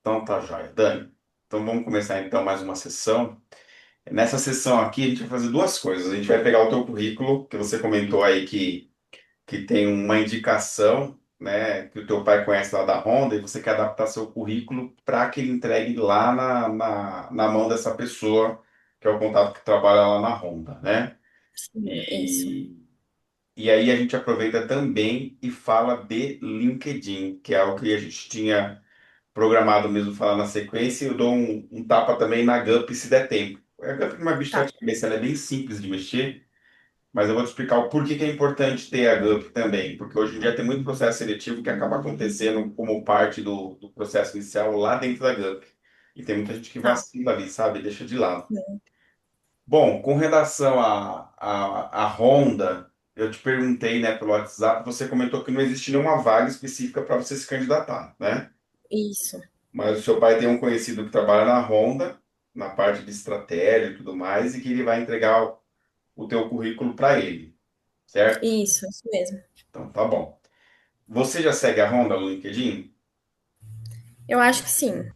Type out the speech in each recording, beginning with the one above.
Então tá joia, Dani. Então vamos começar então mais uma sessão. Nessa sessão aqui a gente vai fazer duas coisas. A gente vai pegar o teu currículo, que você comentou aí que tem uma indicação, né, que o teu pai conhece lá da Honda e você quer adaptar seu currículo para que ele entregue lá na mão dessa pessoa, que é o contato que trabalha lá na Honda, né? Sim, isso. E, e aí a gente aproveita também e fala de LinkedIn, que é algo que a gente tinha programado mesmo falar na sequência, eu dou um tapa também na Gup se der tempo. A Gup, uma bicha Tá. de cabeça, ela é bem simples de mexer, mas eu vou te explicar o porquê que é importante ter a Gup também, porque hoje em dia tem muito processo seletivo que acaba acontecendo como parte do processo inicial lá dentro da Gup. E tem muita gente que Tá. vacila ali, sabe? Deixa de lado. Sim. Bom, com relação à Honda, eu te perguntei, né, pelo WhatsApp, você comentou que não existe nenhuma vaga específica para você se candidatar, né? Isso. Mas o seu pai tem um conhecido que trabalha na Honda, na parte de estratégia e tudo mais, e que ele vai entregar o teu currículo para ele, certo? Isso mesmo. Então tá bom. Você já segue a Honda no LinkedIn? Eu acho que sim.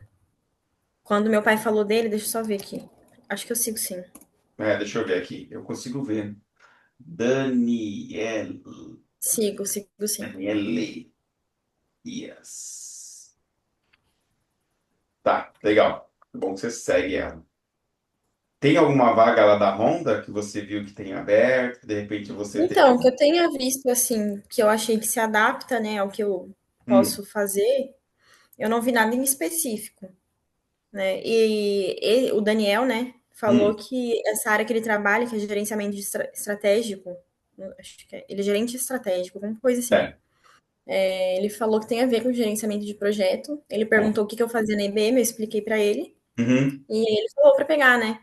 Quando meu pai falou dele, deixa eu só ver aqui. Acho que eu sigo sim. É, deixa eu ver aqui. Eu consigo ver. Daniel, Sigo sim. Daniele. Yes. Tá, legal. Bom que você segue ela. Tem alguma vaga lá da Honda que você viu que tem aberto? De repente você tem. Então, o que eu tenha visto, assim, que eu achei que se adapta, né, ao que eu Hum, posso fazer, eu não vi nada em específico, né? O Daniel, né, falou hum, que essa área que ele trabalha, que é gerenciamento de estratégico, acho que ele é gerente estratégico, alguma coisa assim. é. Ele falou que tem a ver com gerenciamento de projeto. Ele Bom. perguntou o que que eu fazia na IBM, eu expliquei para ele. Uhum, E ele falou para pegar, né?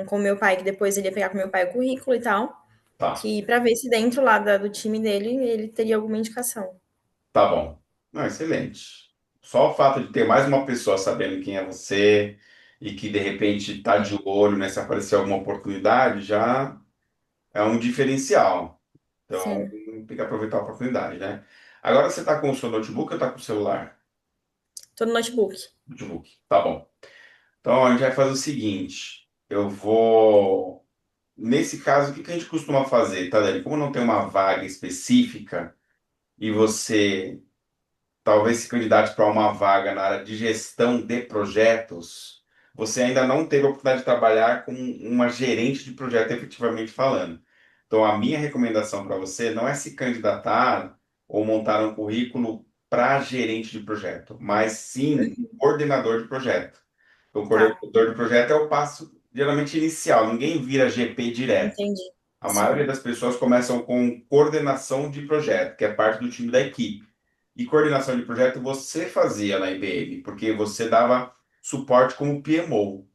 Com o meu pai, que depois ele ia pegar com meu pai o currículo e tal. tá. Que para ver se dentro lá do time dele ele teria alguma indicação. Tá bom. Não, excelente. Só o fato de ter mais uma pessoa sabendo quem é você e que de repente tá de olho, né, se aparecer alguma oportunidade, já é um diferencial. Então, Sim. tem que aproveitar a oportunidade, né? Agora você tá com o seu notebook ou tá com o celular? Tô no notebook. Notebook. Tá bom. Então, a gente vai fazer o seguinte. Eu vou. Nesse caso, o que que a gente costuma fazer, tá, Dani? Como não tem uma vaga específica e você talvez se candidate para uma vaga na área de gestão de projetos, você ainda não teve a oportunidade de trabalhar com uma gerente de projeto, efetivamente falando. Então, a minha recomendação para você não é se candidatar ou montar um currículo para gerente de projeto, mas sim coordenador de projeto. O Tá, coordenador de projeto é o passo geralmente inicial, ninguém vira GP direto. entendi. A Sim, maioria das pessoas começam com coordenação de projeto, que é parte do time da equipe. E coordenação de projeto você fazia na IBM, porque você dava suporte como PMO,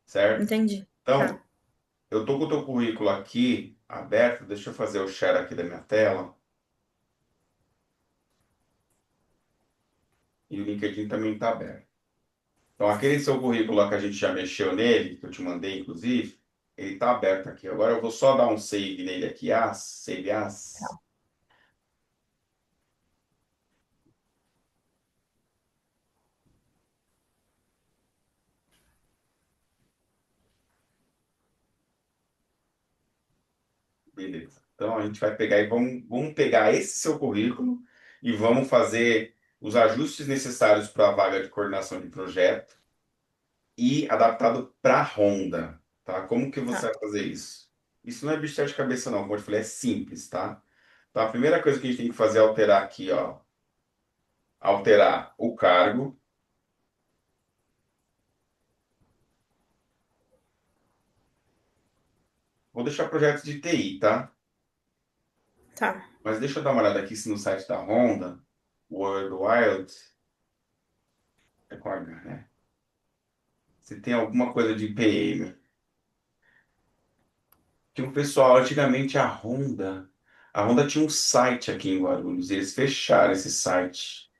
certo? entendi. Então, Tá. eu tô com o teu currículo aqui aberto, deixa eu fazer o share aqui da minha tela, e o LinkedIn também está aberto. Então, aquele seu currículo lá que a gente já mexeu nele, que eu te mandei, inclusive, ele está aberto aqui. Agora eu vou só dar um save nele aqui, save as. Beleza. Então a gente vai pegar e vamos pegar esse seu currículo e vamos fazer os ajustes necessários para a vaga de coordenação de projeto e adaptado para a Honda, tá? Como que você Tá. vai fazer isso? Isso não é bicho de cabeça não, como eu te falei, é simples, tá? Então a primeira coisa que a gente tem que fazer é alterar aqui, ó, alterar o cargo. Vou deixar projetos de TI, tá? Tá. Mas deixa eu dar uma olhada aqui se no site da Honda, World Wild, é com H, né? Se tem alguma coisa de PM. Tinha um pessoal, antigamente a Honda tinha um site aqui em Guarulhos, e eles fecharam esse site.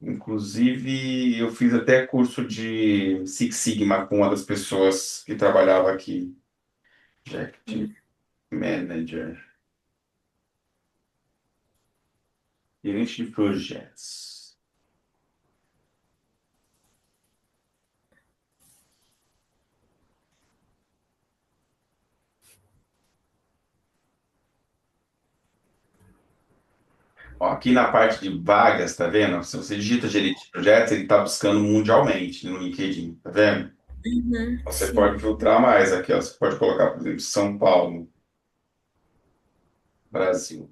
Inclusive, eu fiz até curso de Six Sigma com uma das pessoas que trabalhava aqui, Project Manager, gerente de projetos. Ó, aqui na parte de vagas, tá vendo? Se você digita gerente de projetos, ele está buscando mundialmente no LinkedIn, tá vendo? Uhum, Você pode sim. filtrar mais aqui, ó. Você pode colocar, por exemplo, São Paulo, Brasil.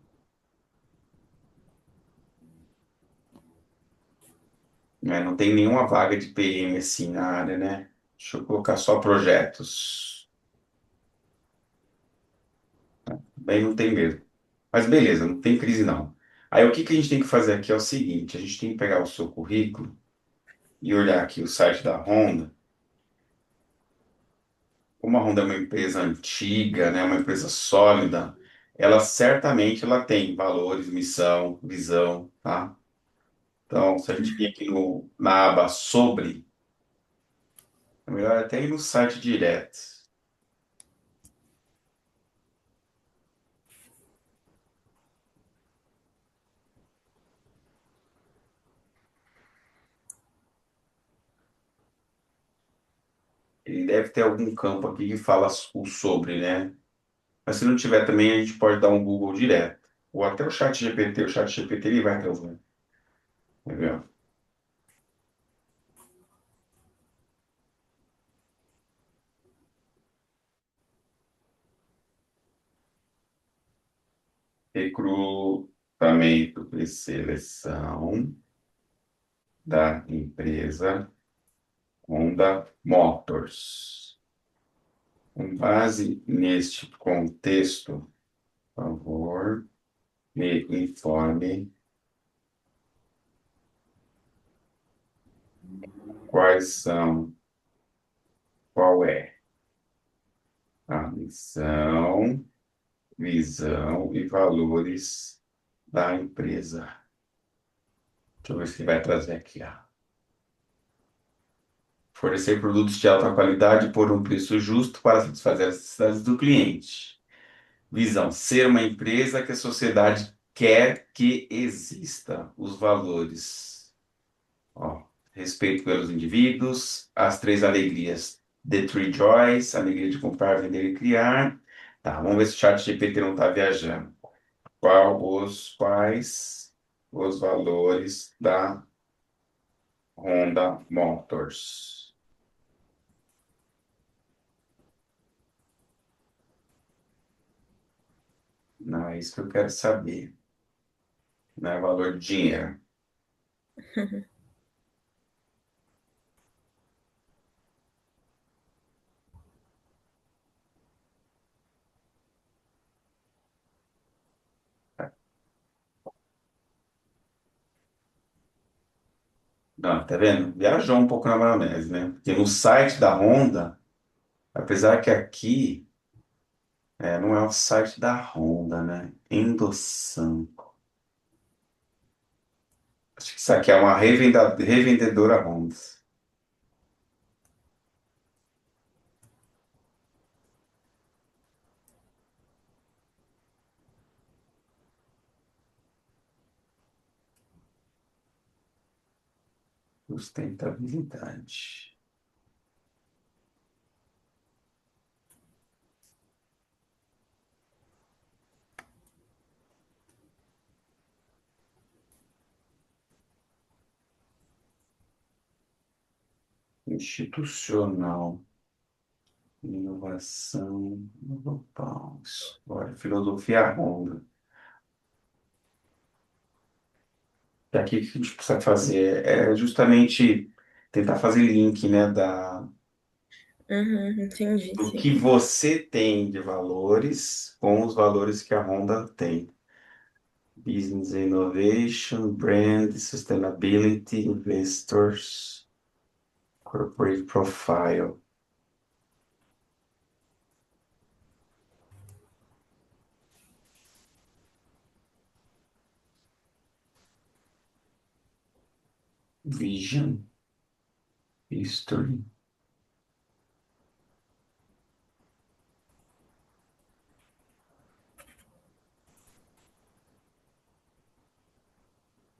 Né? Não tem nenhuma vaga de PM assim na área, né? Deixa eu colocar só projetos. Bem, não tem mesmo. Mas beleza, não tem crise não. Aí o que que a gente tem que fazer aqui é o seguinte, a gente tem que pegar o seu currículo e olhar aqui o site da Honda. Como a Honda é uma empresa antiga, né, uma empresa sólida, ela certamente ela tem valores, missão, visão, tá? Então, se a gente vir aqui na aba sobre, é melhor até ir no site direto. Ele deve ter algum campo aqui que fala o sobre, né? Mas se não tiver também, a gente pode dar um Google direto. Ou até o chat GPT ele vai resolver. Entendeu? Recrutamento e seleção da empresa Honda Motors. Com base neste contexto, por favor, me informe quais são, qual é a missão, visão e valores da empresa. Deixa eu ver se ele vai trazer aqui, ó. Fornecer produtos de alta qualidade por um preço justo para satisfazer as necessidades do cliente. Visão: ser uma empresa que a sociedade quer que exista. Os valores: ó, respeito pelos indivíduos, as três alegrias. The Three Joys, alegria de comprar, vender e criar. Tá, vamos ver se o chat GPT não está viajando. Quais os valores da Honda Motors? Não é isso que eu quero saber. Não é valor de dinheiro. Não, tá vendo? Viajou um pouco na maionese, né? Porque no site da Honda, apesar que aqui não é o site da Honda, né? Endoção. Acho que isso aqui é uma revendedora Honda. Sustentabilidade. Institucional. Inovação. Global. História. Filosofia Honda. E aqui o que a gente precisa fazer é justamente tentar fazer link, né, Uhum, entendi, do sim. que você tem de valores com os valores que a Honda tem. Business Innovation, Brand, Sustainability, Investors, Corporate Profile, Vision, History.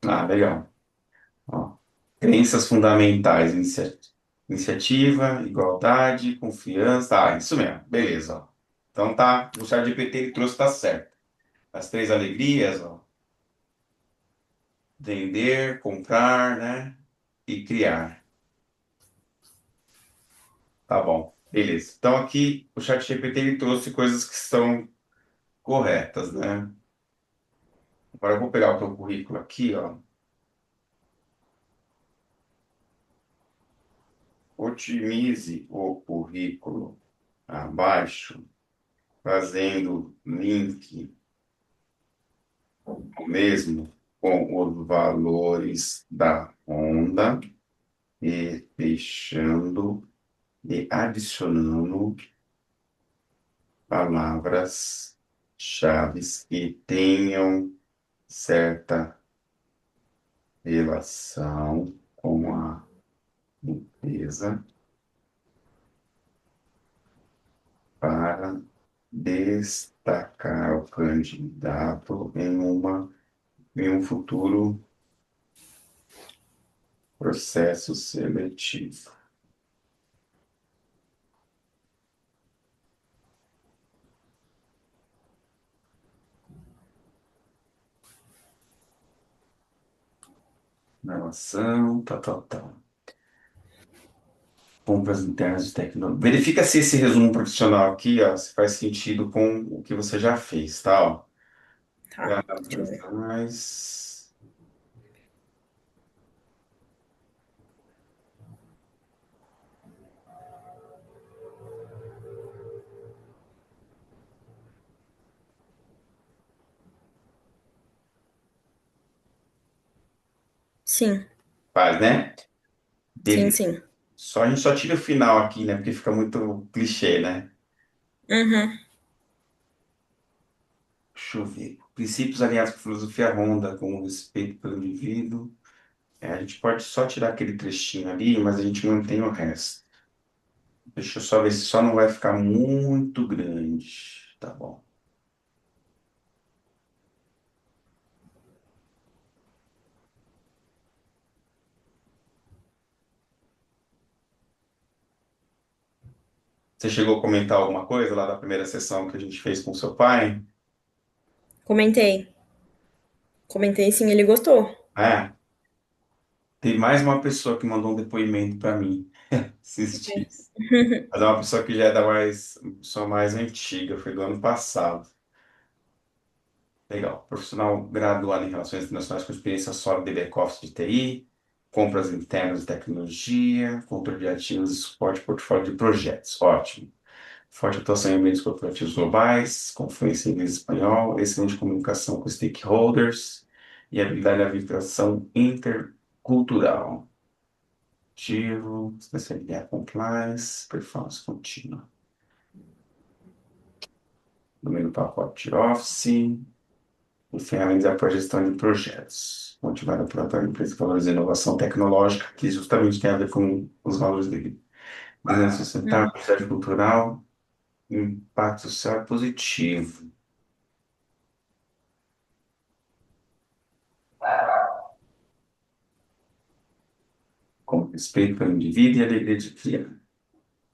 Ah, legal. Ó, crenças fundamentais, iniciativa, igualdade, confiança. Ah, isso mesmo. Beleza, ó. Então tá, o chat GPT ele trouxe tá certo. As três alegrias, ó. vender, comprar, né? E criar. Tá bom, beleza. Então aqui o ChatGPT ele trouxe coisas que estão corretas, né? Agora eu vou pegar o teu currículo aqui, ó. Otimize o currículo abaixo, fazendo link mesmo com os valores da Honda e fechando e adicionando palavras-chave que tenham certa relação com a empresa para destacar o candidato em um futuro processo seletivo. Relação, tal, tal, tal. Compras internas de tecnologia. Verifica se esse resumo profissional aqui, ó, se faz sentido com o que você já fez, tá? Ó. Tá, deixa eu ver. Mas, Sim, faz, né? sim, Beleza. sim. A gente só tira o final aqui, né? Porque fica muito clichê, né? Uhum, Deixa eu ver. Princípios alinhados com a filosofia Honda, com respeito pelo indivíduo. É, a gente pode só tirar aquele trechinho ali, mas a gente mantém o resto. Deixa eu só ver se só não vai ficar muito grande. Tá bom. Você chegou a comentar alguma coisa lá da primeira sessão que a gente fez com o seu pai? comentei. Comentei sim, ele gostou. Ah, tem mais uma pessoa que mandou um depoimento para mim esses dias. Mas é uma pessoa que já é uma pessoa mais antiga, foi do ano passado. Legal. Profissional graduado em Relações Internacionais com experiência sólida em back-office de TI, compras internas de tecnologia, controle de ativos e suporte portfólio de projetos. Ótimo. Forte atuação em ambientes corporativos globais, com fluência em inglês e espanhol, excelente comunicação com stakeholders e habilidade de arbitração intercultural. Ativo, especialidade compliance, performance contínua. Domínio do pacote Office, e ferramentas de apoio à gestão de projetos. Motivada por atuar em empresa que valoriza a inovação tecnológica, que justamente tem a ver com os valores dele. Desenvolvimento sustentável, Hum, diversidade cultural, impacto social positivo. Com respeito pelo indivíduo e alegria de criar.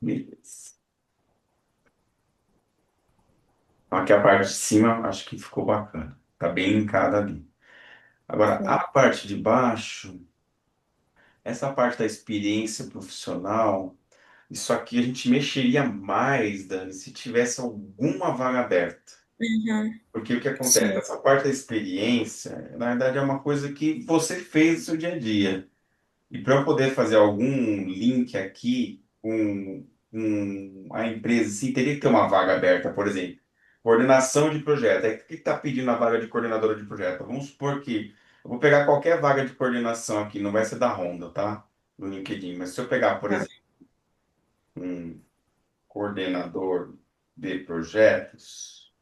Beleza. Então, aqui a parte de cima, acho que ficou bacana. Tá bem linkada ali. Agora, a sim. parte de baixo, essa parte da experiência profissional, isso aqui a gente mexeria mais, Dani, se tivesse alguma vaga aberta. Uhum, Porque o que acontece? sim. Essa parte da experiência, na verdade, é uma coisa que você fez no seu dia a dia. E para eu poder fazer algum link aqui com a empresa, assim, teria que ter uma vaga aberta, por exemplo. Coordenação de projeto. Aí, o que está pedindo a vaga de coordenadora de projeto? Vamos supor que eu vou pegar qualquer vaga de coordenação aqui, não vai ser da Honda, tá? No LinkedIn. Mas se eu pegar, por Tá. exemplo, um coordenador de projetos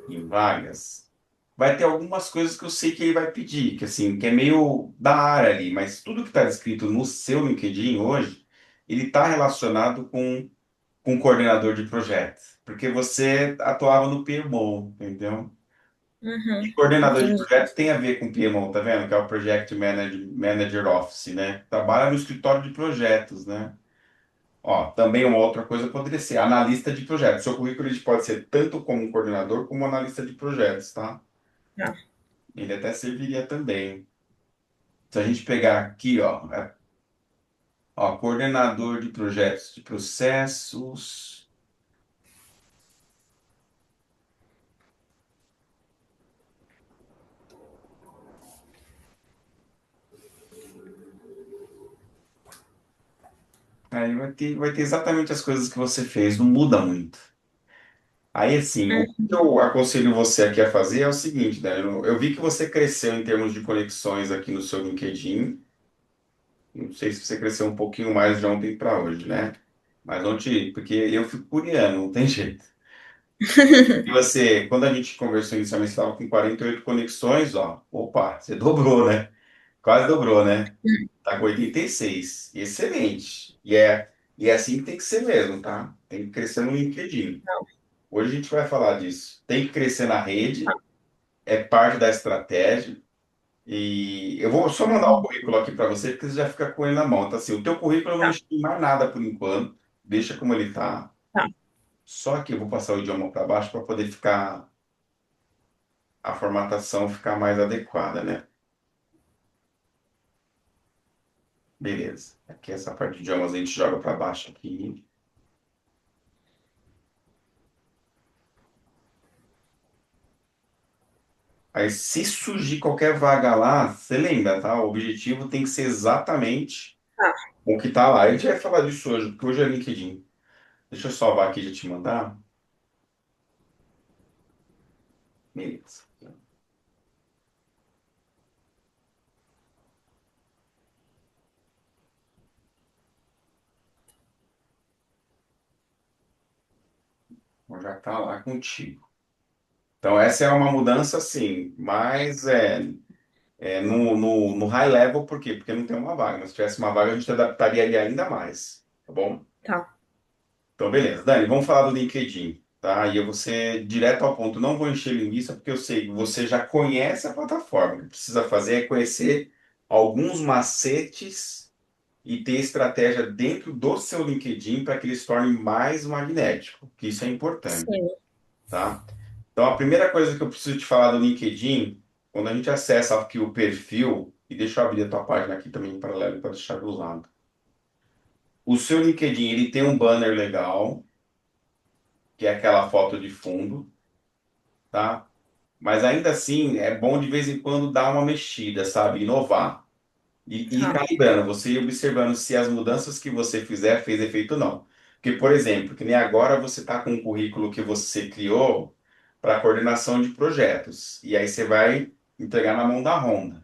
em vagas, vai ter algumas coisas que eu sei que ele vai pedir, que assim, que é meio da área ali, mas tudo que está descrito no seu LinkedIn hoje, ele está relacionado com coordenador de projetos, porque você atuava no PMO, entendeu? E Uhum, coordenador de entendi. projetos tem a ver com PMO, tá vendo? Que é o Manager Office, né? Trabalha no escritório de projetos, né? Ó, também uma outra coisa poderia ser analista de projetos. Seu currículo ele pode ser tanto como coordenador como analista de projetos, tá? Tá. Ele até serviria também. Se a gente pegar aqui, ó, coordenador de projetos de processos. Aí vai ter exatamente as coisas que você fez, não muda muito. Aí, assim, o que eu aconselho você aqui a fazer é o seguinte, né? Eu vi que você cresceu em termos de conexões aqui no seu LinkedIn. Não sei se você cresceu um pouquinho mais de ontem para hoje, né? Mas ontem, porque eu fico curiando, não tem jeito. E você, quando a gente conversou inicialmente, você estava com 48 conexões, ó. Opa, você dobrou, né? Quase dobrou, né? Tá com 86. Excelente. E é assim que tem que ser mesmo, tá? Tem que crescer no LinkedIn. Hoje a gente vai falar disso. Tem que crescer na rede, é parte da estratégia. E eu vou só mandar o Uhum. currículo aqui para você, porque você já fica com ele na mão. Então, assim, o teu currículo eu não Tá, mexi em mais nada por enquanto. Deixa como ele tá. tá, Só que eu vou passar o idioma para baixo para poder ficar a formatação ficar mais adequada, né? Beleza. Aqui essa parte de idiomas a gente joga para baixo aqui. Aí, se surgir qualquer vaga lá, você lembra, tá? O objetivo tem que ser exatamente tá. o que tá lá. A gente vai falar disso hoje, porque hoje é LinkedIn. Deixa eu salvar aqui e já te mandar. Beleza. Então, já tá lá contigo. Então, essa é uma mudança, sim, mas no high level, por quê? Porque não tem uma vaga. Mas se tivesse uma vaga, a gente adaptaria ele ainda mais, tá bom? Tá. Então, beleza. Dani, vamos falar do LinkedIn, tá? E eu vou ser direto ao ponto, não vou encher linguiça, porque eu sei que você já conhece a plataforma. O que precisa fazer é conhecer alguns macetes e ter estratégia dentro do seu LinkedIn para que ele se torne mais magnético, que isso é importante, Sim. tá? Então, a primeira coisa que eu preciso te falar do LinkedIn, quando a gente acessa aqui o perfil, e deixa eu abrir a tua página aqui também em paralelo para deixar do lado. O seu LinkedIn, ele tem um banner legal, que é aquela foto de fundo, tá? Mas ainda assim, é bom de vez em quando dar uma mexida, sabe? Inovar. E ir Tá, calibrando, você ir observando se as mudanças que você fizer fez efeito ou não. Porque, por exemplo, que nem agora você está com um currículo que você criou para coordenação de projetos. E aí você vai entregar na mão da Honda.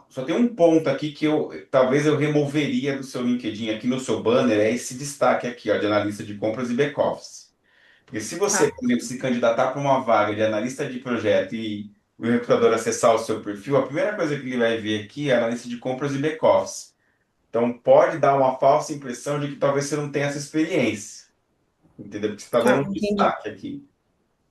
Só tem um ponto aqui que talvez eu removeria do seu LinkedIn, aqui no seu banner, é esse destaque aqui, ó, de analista de compras e back-office. Porque se você, tá, por exemplo, se candidatar para uma vaga de analista de projeto e o recrutador acessar o seu perfil, a primeira coisa que ele vai ver aqui é analista de compras e back-office. Então pode dar uma falsa impressão de que talvez você não tenha essa experiência, entendeu? Porque você está tá, dando um entendi. destaque aqui.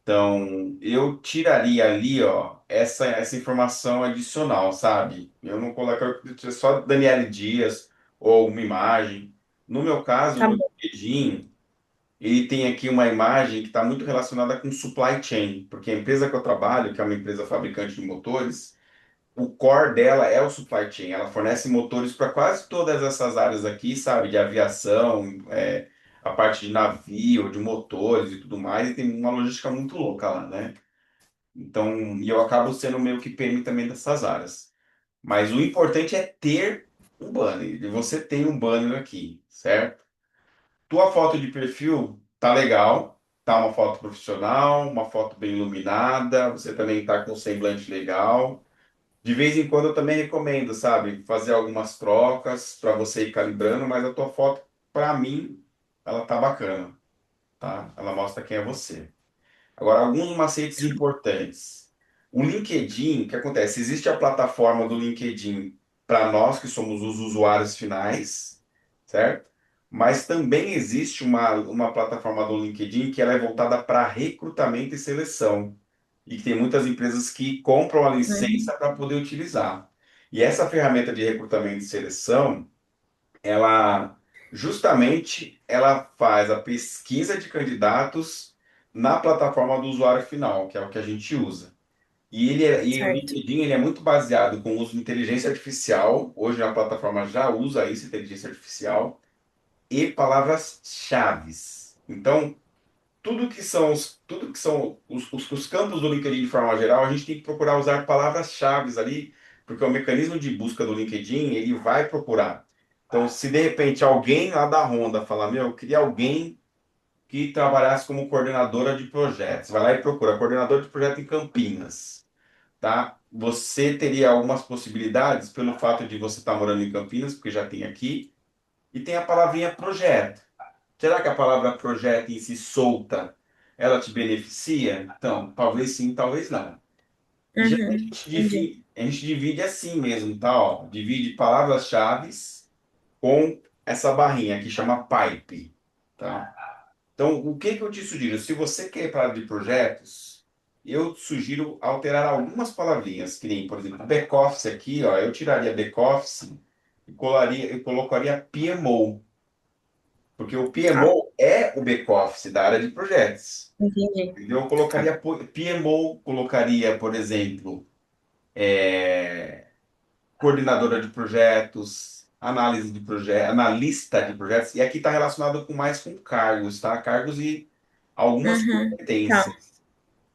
Então eu tiraria ali, ó, essa informação adicional, sabe? Eu não colocaria só Daniele Dias ou uma imagem. No meu caso, Tá no bom. LinkedIn, ele tem aqui uma imagem que está muito relacionada com supply chain, porque a empresa que eu trabalho, que é uma empresa fabricante de motores, o core dela é o supply chain. Ela fornece motores para quase todas essas áreas aqui, sabe? De aviação, a parte de navio, de motores e tudo mais, e tem uma logística muito louca lá, né? Então, e eu acabo sendo meio que PM também dessas áreas. Mas o importante é ter um banner, e você tem um banner aqui, certo? Tua foto de perfil tá legal, tá uma foto profissional, uma foto bem iluminada, você também tá com um semblante legal. De vez em quando eu também recomendo, sabe, fazer algumas trocas para você ir calibrando, mas a tua foto, para mim, ela tá bacana, tá? Ela mostra quem é você. Agora, alguns macetes importantes. O LinkedIn, o que acontece? Existe a plataforma do LinkedIn para nós que somos os usuários finais, certo? Mas também existe uma plataforma do LinkedIn que ela é voltada para recrutamento e seleção. E que tem muitas empresas que compram a Uhum. licença para poder utilizar. E essa ferramenta de recrutamento e seleção, ela justamente ela faz a pesquisa de candidatos na plataforma do usuário final, que é o que a gente usa. E o certo. LinkedIn ele é muito baseado com o uso de inteligência artificial. Hoje a plataforma já usa isso, inteligência artificial, e palavras-chaves. Então, tudo que são os campos do LinkedIn de forma geral, a gente tem que procurar usar palavras-chaves ali, porque o mecanismo de busca do LinkedIn, ele vai procurar. Então, se de repente alguém lá da Honda falar, meu, eu queria alguém que trabalhasse como coordenadora de projetos, vai lá e procura coordenador de projeto em Campinas, tá? Você teria algumas possibilidades pelo fato de você estar morando em Campinas, porque já tem aqui, e tem a palavrinha projeto. Será que a palavra projeto em si solta, ela te beneficia? Então, talvez sim, talvez não. E já Uhum, entendi. a gente divide assim mesmo, tá? Ó, divide palavras-chave com essa barrinha que chama pipe, tá? Então, o que que eu te sugiro? Se você quer falar de projetos, eu sugiro alterar algumas palavrinhas, que nem, por exemplo, back-office aqui, ó, eu tiraria back-office e colocaria PMO, porque o Tá, PMO é o back-office da área de projetos. entendi. Entendeu? Eu Tá. colocaria PMO, colocaria, por exemplo, coordenadora de projetos, análise de projetos, analista de projetos, e aqui está relacionado mais com cargos, tá? Cargos e algumas Uhum, tá, competências.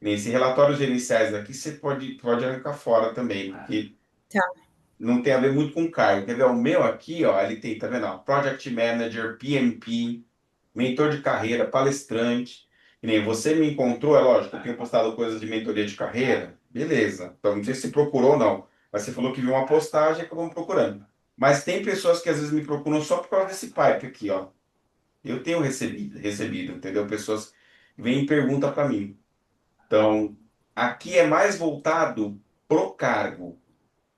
Nesse relatórios gerenciais aqui, você pode arrancar fora também, porque tá. não tem a ver muito com cargo. Quer ver? O meu aqui, ó, ele tem, tá vendo? Ó, Project Manager, PMP, mentor de carreira, palestrante. E nem você me encontrou, é lógico, eu tenho postado coisas de mentoria de carreira. Beleza. Então, não sei se você procurou ou não, mas você falou que viu uma postagem e acabou me procurando. Mas tem pessoas que às vezes me procuram só por causa desse pipe aqui, ó. Eu tenho recebido, entendeu? Pessoas vêm e perguntam para mim. Então, aqui é mais voltado pro cargo.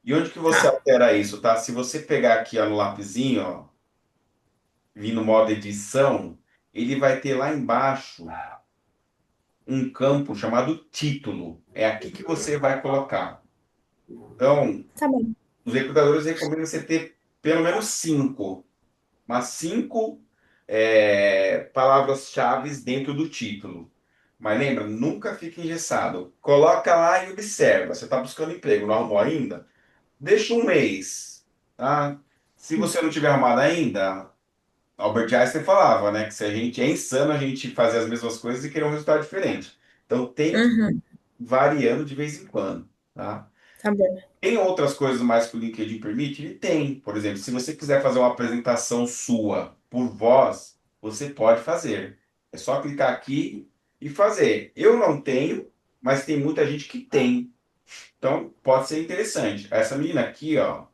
E onde que você Tá. altera isso, tá? Se você pegar aqui ó, no lapisinho, ó, vir no modo edição, ele vai ter lá embaixo um campo chamado título. É aqui que você vai colocar. Então, Tá bom. os recrutadores recomendam você ter pelo menos cinco, mas cinco palavras-chave dentro do título. Mas lembra, nunca fique engessado. Coloca lá e observa. Você está buscando emprego, não arrumou ainda? Deixa um mês, tá? Se você não tiver arrumado ainda, Albert Einstein falava, né, que se a gente é insano a gente fazer as mesmas coisas e querer um resultado diferente. Então tem que ir Uhum, variando de vez em quando, tá? tá bom. Tem outras coisas mais que o LinkedIn permite? Ele tem. Por exemplo, se você quiser fazer uma apresentação sua por voz, você pode fazer. É só clicar aqui e fazer. Eu não tenho, mas tem muita gente que tem. Então pode ser interessante. Essa menina aqui, ó,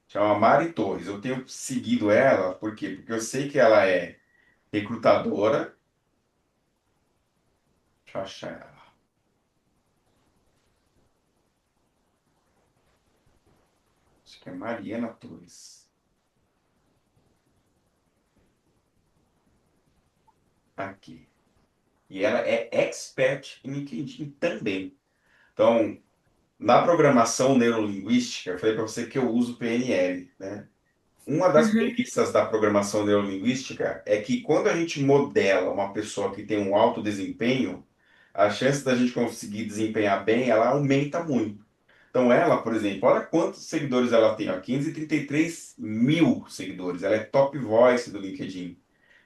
chama Mari Torres. Eu tenho seguido ela, por quê? Porque eu sei que ela é recrutadora. Deixa eu achar ela. Acho que é Mariana Torres. Aqui. E ela é expert em LinkedIn também. Então, na programação neurolinguística, eu falei para você que eu uso PNL, né? Uma das Uhum. premissas da programação neurolinguística é que quando a gente modela uma pessoa que tem um alto desempenho, a chance da gente conseguir desempenhar bem, ela aumenta muito. Então ela, por exemplo, olha quantos seguidores ela tem, ó, 533 mil seguidores. Ela é top voice do LinkedIn.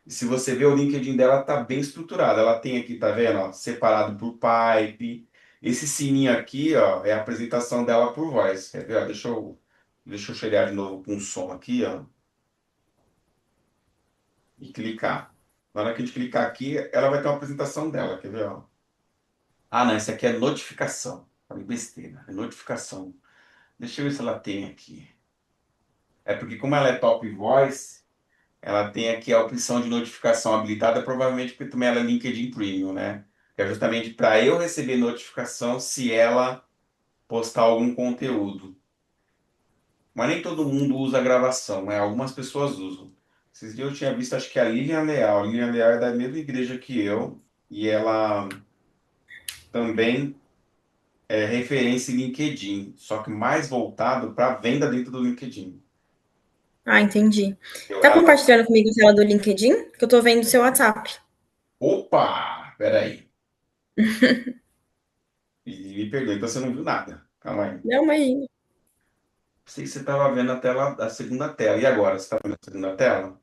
E se você ver o LinkedIn dela, tá bem estruturado. Ela tem aqui, tá vendo, ó, separado por pipe. Esse sininho aqui, ó, é a apresentação dela por voz. Quer ver? Ó, deixa eu chegar de novo com o som aqui, ó, e clicar. Na hora que a gente clicar aqui, ela vai ter uma apresentação dela. Quer ver? Ó? Ah, não, isso aqui é notificação. Falei besteira, é notificação. Deixa eu ver se ela tem aqui. É porque como ela é top voice, ela tem aqui a opção de notificação habilitada, provavelmente porque também ela é LinkedIn Premium, né? Que é justamente para eu receber notificação se ela postar algum conteúdo. Mas nem todo mundo usa a gravação, né? Algumas pessoas usam. Esses dias eu tinha visto, acho que a Lilian Leal. A Lilian Leal é da mesma igreja que eu, e ela também é referência em LinkedIn, só que mais voltado para venda dentro do LinkedIn. Ah, entendi. Tá Ela... compartilhando comigo a tela do LinkedIn? Que eu tô vendo o seu WhatsApp. Opa! Peraí. E me perdoe, então você não viu nada. Calma aí. Não, imagina. Pensei que você estava vendo a tela, a segunda tela. E agora? Você está vendo a segunda tela?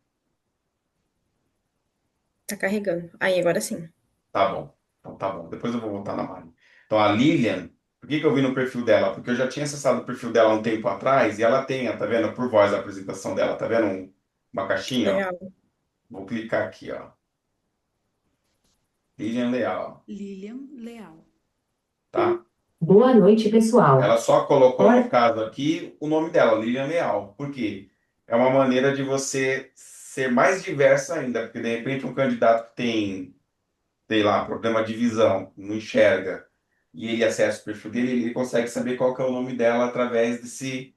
Tá carregando. Aí, agora sim. Tá bom. Então tá bom. Depois eu vou voltar na Mari. Então a Lilian, por que que eu vi no perfil dela? Porque eu já tinha acessado o perfil dela há um tempo atrás e ela tem, ó, tá vendo? Por voz a apresentação dela, tá vendo? Uma caixinha, ó. Legal. Vou clicar aqui, ó. Lilian Leal, Lilian Leal. tá? Boa noite, Ela pessoal. só colocou, no Olha, caso aqui, o nome dela, Lilian Leal. Por quê? É uma maneira de você ser mais diversa ainda, porque de repente um candidato que tem, sei lá, problema de visão, não enxerga, e ele acessa o perfil dele, ele consegue saber qual que é o nome dela através desse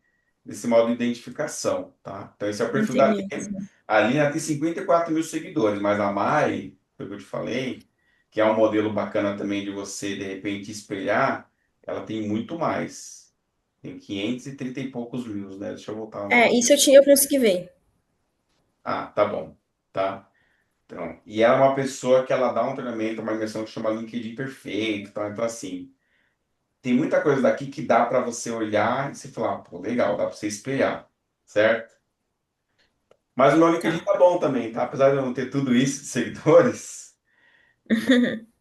modo de identificação, tá? Então esse é o perfil da Entendi. Lilian. A Lilian tem 54 mil seguidores, mas a Mari, foi o que eu te falei, que é um modelo bacana também de você, de repente, espelhar, ela tem muito mais. Tem 530 e poucos mil, né? Deixa eu voltar uma. É, isso eu consegui ver. Ah, tá bom. Tá? Então, e ela é uma pessoa que ela dá um treinamento, uma imersão que chama LinkedIn Perfeito, tá? Então, assim, tem muita coisa daqui que dá para você olhar e você falar, pô, legal, dá para você espelhar, certo? Mas o meu LinkedIn Tá. tá bom também, tá? Apesar de eu não ter tudo isso de seguidores,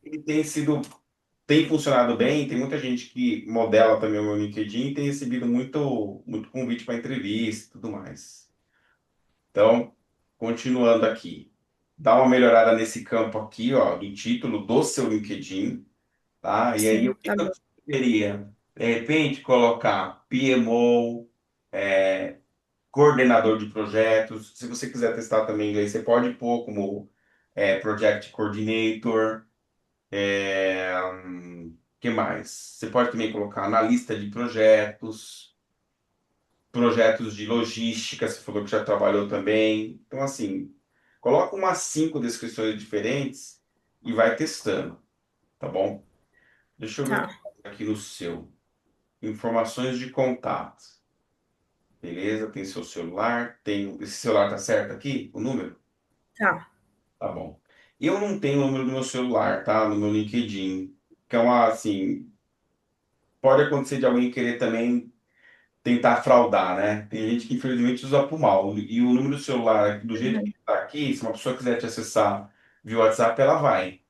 ele tem funcionado bem, tem muita gente que modela também o meu LinkedIn e tem recebido muito convite para entrevista e tudo mais. Então, continuando aqui, dá uma melhorada nesse campo aqui, ó, do título do seu LinkedIn, tá? E aí, o Sim, que tá que eu bom. queria? De repente, colocar PMO, coordenador de projetos. Se você quiser testar também inglês, você pode pôr como Project Coordinator. Que mais? Você pode também colocar analista de projetos, projetos de logística, você falou que já trabalhou também. Então, assim, coloca umas 5 descrições diferentes e vai testando, tá bom? Deixa eu ver o que Tá, aqui no seu. Informações de contato. Beleza? Tem seu celular. Tem... Esse celular tá certo aqui? O número? tá. Tá bom. Eu não tenho o número do meu celular, tá? No meu LinkedIn. Então, assim, pode acontecer de alguém querer também tentar fraudar, né? Tem gente que infelizmente usa pro mal. E o número do celular, do jeito que Uhum. está aqui, se uma pessoa quiser te acessar via WhatsApp, ela vai,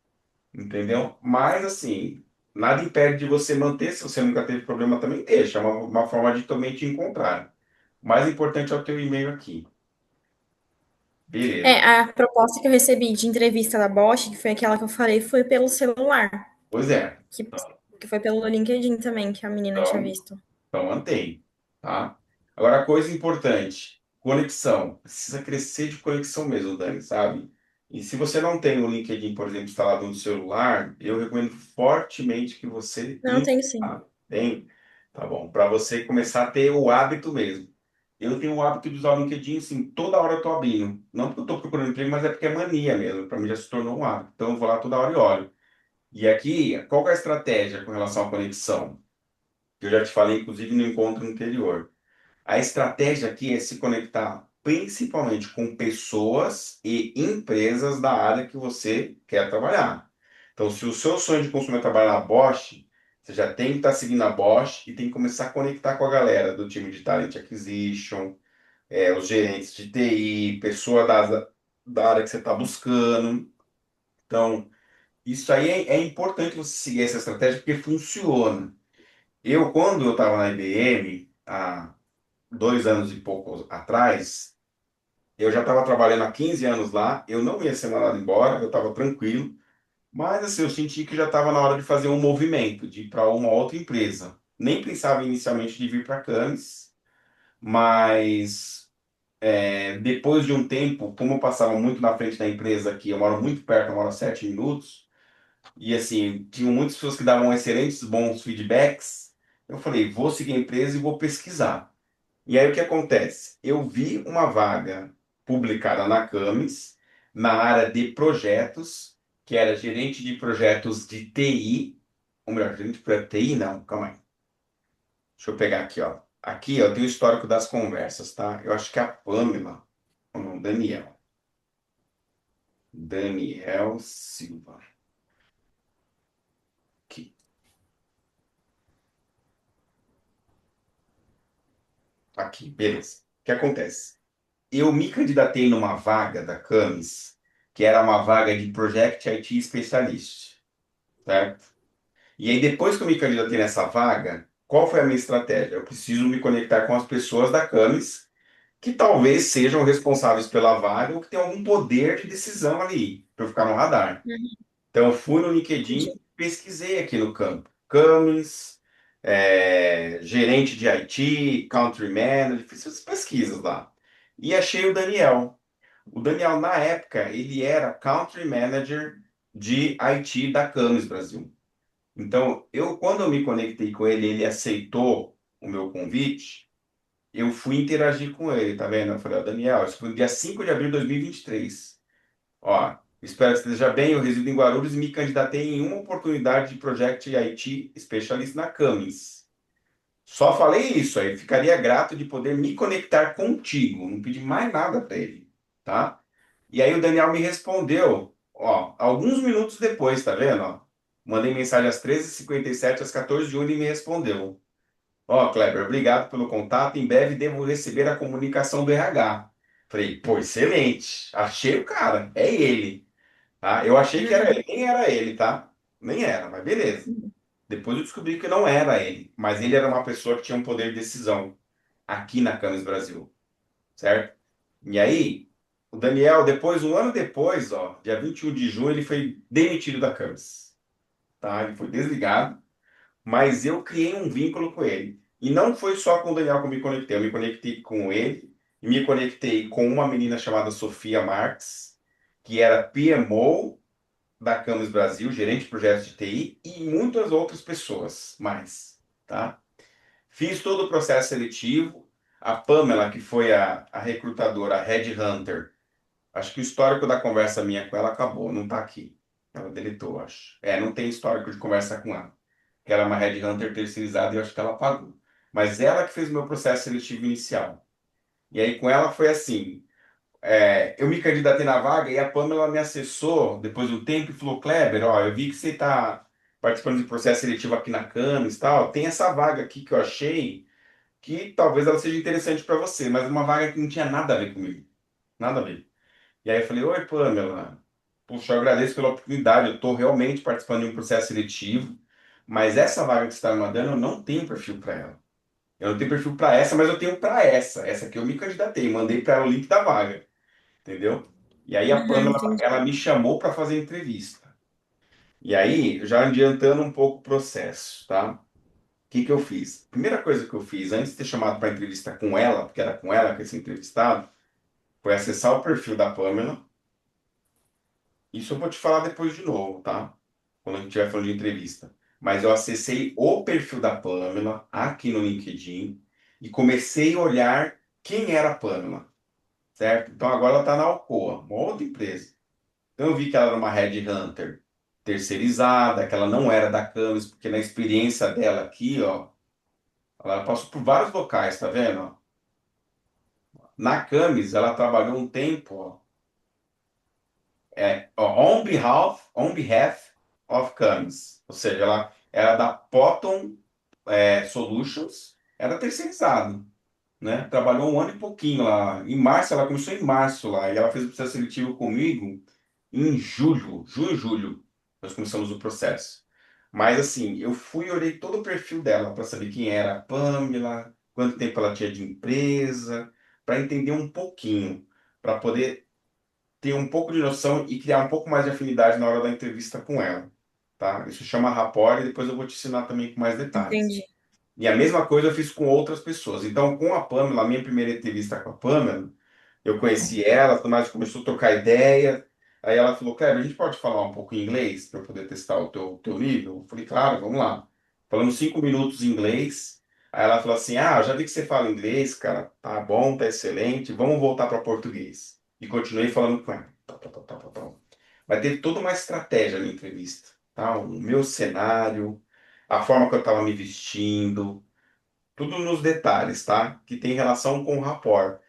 entendeu? Mas assim, nada impede de você manter, se você nunca teve problema, também deixa. É uma forma de também te encontrar. O mais importante é o teu e-mail aqui. É, Beleza. a proposta que eu recebi de entrevista da Bosch, que foi aquela que eu falei, foi pelo celular, Pois é. que, que foi pelo LinkedIn também, que a menina tinha Então, visto. Então mantém, tá? Agora, coisa importante, conexão. Precisa crescer de conexão mesmo, Dani, sabe? E se você não tem o LinkedIn, por exemplo, instalado no celular, eu recomendo fortemente que você Não, tenho sim. instale. Tem? Tá bom. Para você começar a ter o hábito mesmo. Eu tenho o hábito de usar o LinkedIn, assim, toda hora eu tô abrindo. Não porque eu tô procurando emprego, mas é porque é mania mesmo. Para mim já se tornou um hábito. Então eu vou lá toda hora e olho. E aqui, qual que é a estratégia com relação à conexão? Que eu já te falei, inclusive, no encontro anterior. A estratégia aqui é se conectar principalmente com pessoas e empresas da área que você quer trabalhar. Então, se o seu sonho de consumo é trabalhar na Bosch, você já tem que estar seguindo a Bosch e tem que começar a conectar com a galera do time de Talent Acquisition, os gerentes de TI, pessoa da área que você está buscando. Então, isso aí é importante você seguir essa estratégia porque funciona. Quando eu estava na IBM, há 2 anos e pouco atrás, eu já estava trabalhando há 15 anos lá, eu não ia ser mandado embora, eu estava tranquilo, mas assim, eu senti que já estava na hora de fazer um movimento, de ir para uma outra empresa. Nem pensava inicialmente de vir para Cannes, mas depois de um tempo, como eu passava muito na frente da empresa aqui, eu moro muito perto, eu moro a 7 minutos, e assim, tinham muitas pessoas que davam excelentes, bons feedbacks, eu falei, vou seguir a empresa e vou pesquisar. E aí o que acontece? Eu vi uma vaga publicada na Camis, na área de projetos, que era gerente de projetos de TI, ou melhor, gerente de projeto de TI, não, calma aí. Deixa eu pegar aqui, ó. Aqui, ó, tem o histórico das conversas, tá? Eu acho que é a Pamela, ou não, Daniel. Daniel Silva. Aqui. Aqui, beleza. O que acontece? Eu me candidatei numa vaga da Camis, que era uma vaga de Project IT Specialist, certo? E aí, depois que eu me candidatei nessa vaga, qual foi a minha estratégia? Eu preciso me conectar com as pessoas da Camis, que talvez sejam responsáveis pela vaga ou que tenham algum poder de decisão ali, para eu ficar no radar. Uhum, Então, eu fui no entendi. LinkedIn, pesquisei aqui no campo. Camis, gerente de IT, country manager, fiz essas pesquisas lá. E achei o Daniel. O Daniel, na época, ele era country manager de IT da Camis Brasil. Então, quando eu me conectei com ele, ele aceitou o meu convite, eu fui interagir com ele, tá vendo? Eu falei, ó, Daniel, isso foi no dia 5 de abril de 2023. Ó, espero que esteja bem. Eu resido em Guarulhos e me candidatei em uma oportunidade de Project IT Specialist na Cummins. Só falei isso, aí ficaria grato de poder me conectar contigo. Não pedi mais nada para ele, tá? E aí o Daniel me respondeu, ó, alguns minutos depois, tá vendo? Ó? Mandei mensagem às 13h57, às 14 de junho, e me respondeu. Ó, Kleber, obrigado pelo contato. Em breve devo receber a comunicação do RH. Falei, pô, excelente. Achei o cara, é ele. Tá? Eu achei que era Uhum, ele, nem era ele, tá? Nem era, mas beleza. uhum, Depois eu descobri que não era ele, mas ele era uma pessoa que tinha um poder de decisão aqui na Camis Brasil, certo? E aí, o Daniel, depois, um ano depois, ó, dia 21 de junho, ele foi demitido da Camis, tá? Ele foi desligado, mas eu criei um vínculo com ele. E não foi só com o Daniel que eu me conectei com ele, e me conectei com uma menina chamada Sofia Marques, que era PMO da Camis Brasil, gerente de projetos de TI, e muitas outras pessoas mais, tá? Fiz todo o processo seletivo. A Pamela, que foi a recrutadora, a Headhunter, acho que o histórico da conversa minha com ela acabou, não tá aqui. Ela deletou, acho. Não tem histórico de conversa com ela. Que ela é uma Headhunter terceirizada e eu acho que ela apagou. Mas ela que fez o meu processo seletivo inicial. E aí com ela foi assim. Eu me candidatei na vaga e a Pamela me acessou depois de um tempo e falou: Kleber, ó, eu vi que você está participando de processo seletivo aqui na Camis e tal. Tem essa vaga aqui que eu achei que talvez ela seja interessante para você, mas uma vaga que não tinha nada a ver comigo. Nada a ver. E aí eu falei: Oi, Pamela. Puxa, eu agradeço pela oportunidade. Eu estou realmente participando de um processo seletivo, mas essa vaga que você está me mandando, eu não tenho perfil para ela. Eu não tenho perfil para essa, mas eu tenho para essa. Essa aqui eu me candidatei, mandei para ela o link da vaga. Entendeu? E aí a uhum, Pamela, ela entendi. me chamou para fazer entrevista. E aí, já adiantando um pouco o processo, tá? O que que eu fiz? Primeira coisa que eu fiz, antes de ter chamado para entrevista com ela, porque era com ela que ia ser entrevistado, foi acessar o perfil da Pamela. Isso eu vou te falar depois de novo, tá? Quando a gente estiver falando de entrevista. Mas eu acessei o perfil da Pamela aqui no LinkedIn e comecei a olhar quem era a Pamela, certo? Então agora ela está na Alcoa, uma outra empresa. Então eu vi que ela era uma headhunter terceirizada, que ela não era da Camis, porque na experiência dela aqui, ó, ela passou por vários locais, tá vendo? Ó? Na Camis, ela trabalhou um tempo, ó, on behalf of Camis. Ou seja, ela era da Potom Solutions, era terceirizada, né? Trabalhou um ano e pouquinho lá. Em março, ela começou em março lá, e ela fez o processo seletivo comigo em junho, julho, nós começamos o processo. Mas assim, eu fui e olhei todo o perfil dela para saber quem era a Pamela, quanto tempo ela tinha de empresa, para entender um pouquinho, para poder ter um pouco de noção e criar um pouco mais de afinidade na hora da entrevista com ela, tá? Isso chama rapport e depois eu vou te ensinar também com mais detalhes. Entendi. E a mesma coisa eu fiz com outras pessoas. Então, com a Pamela, a minha primeira entrevista com a Pamela, eu conheci ela, tudo mais, começou a trocar ideia. Aí ela falou, Kleber, a gente pode falar um pouco em inglês para eu poder testar o teu nível? Eu falei, claro, vamos lá. Falamos 5 minutos em inglês. Aí ela falou assim, ah, já vi que você fala inglês, cara, tá bom, tá excelente, vamos voltar para português. E continuei falando com ela. Tá, tá, tá, tá, tá, tá. Mas teve toda uma estratégia na entrevista, tá? O meu cenário, a forma que eu estava me vestindo, tudo nos detalhes, tá? Que tem relação com o rapport.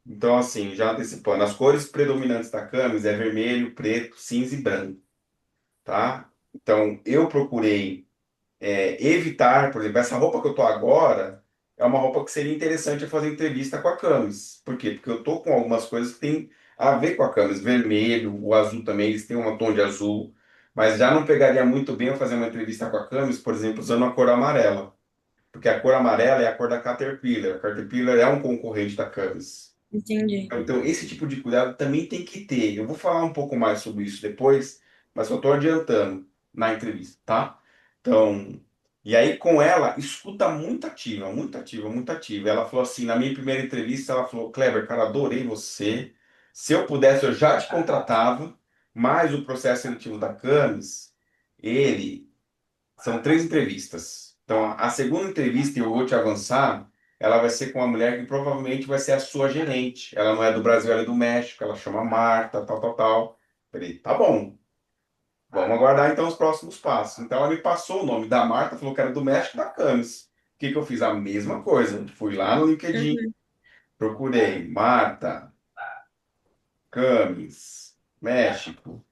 Então, assim, já antecipando, as cores predominantes da Camis é vermelho, preto, cinza e branco, tá? Então, eu procurei evitar, por exemplo, essa roupa que eu tô agora, é uma roupa que seria interessante eu fazer entrevista com a Camis. Por quê? Porque eu tô com algumas coisas que tem a ver com a Camis. Vermelho, o azul também, eles têm um tom de azul. Mas já não pegaria muito bem eu fazer uma entrevista com a Camis, por exemplo, usando a cor amarela. Porque a cor amarela é a cor da Caterpillar. A Caterpillar é um concorrente da Camis. Entendi. Então, esse tipo de cuidado também tem que ter. Eu vou falar um pouco mais sobre isso depois, mas eu estou adiantando na entrevista, tá? Então, e aí com ela, escuta muito ativa, muito ativa, muito ativa. Ela falou assim, na minha primeira entrevista, ela falou, Kleber, cara, adorei você. Se eu pudesse, eu já te contratava, mas o processo seletivo da Camis, ele são três entrevistas. Então, a segunda entrevista, e eu vou te avançar, ela vai ser com uma mulher que provavelmente vai ser a sua gerente. Ela não é do Brasil, ela é do México, ela chama Marta, tal, tal, tal. Falei, tá bom, vamos aguardar então os próximos passos. Então, ela me passou o nome da Marta, falou que era do México, da Camis. O que que eu fiz? A mesma coisa. Fui lá no LinkedIn, Uhum, procurei Marta, Camis, México.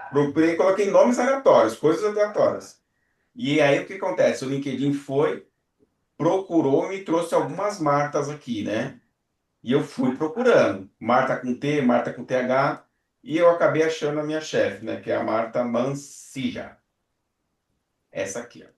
Procurei, coloquei nomes aleatórios, coisas aleatórias. E aí o que acontece? O LinkedIn foi procurou e me trouxe algumas Martas aqui, né? E eu fui procurando. Marta com T, Marta com TH, e eu acabei achando a minha chefe, né? Que é a Marta Mancia. Essa aqui, ó.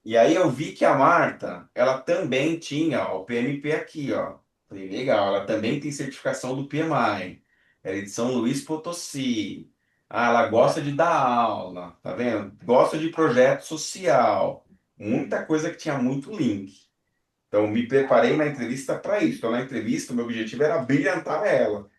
E aí eu vi que a Marta, ela também tinha, ó, o PMP aqui, ó. Falei, legal, ela também tem certificação do PMI. Ela é de São Luís Potosí. Ah, ela gosta de dar aula, tá vendo? Gosta de projeto social. Muita coisa que tinha muito link. Então, me preparei na entrevista para isso. Então, na entrevista, o meu objetivo era brilhantar ela.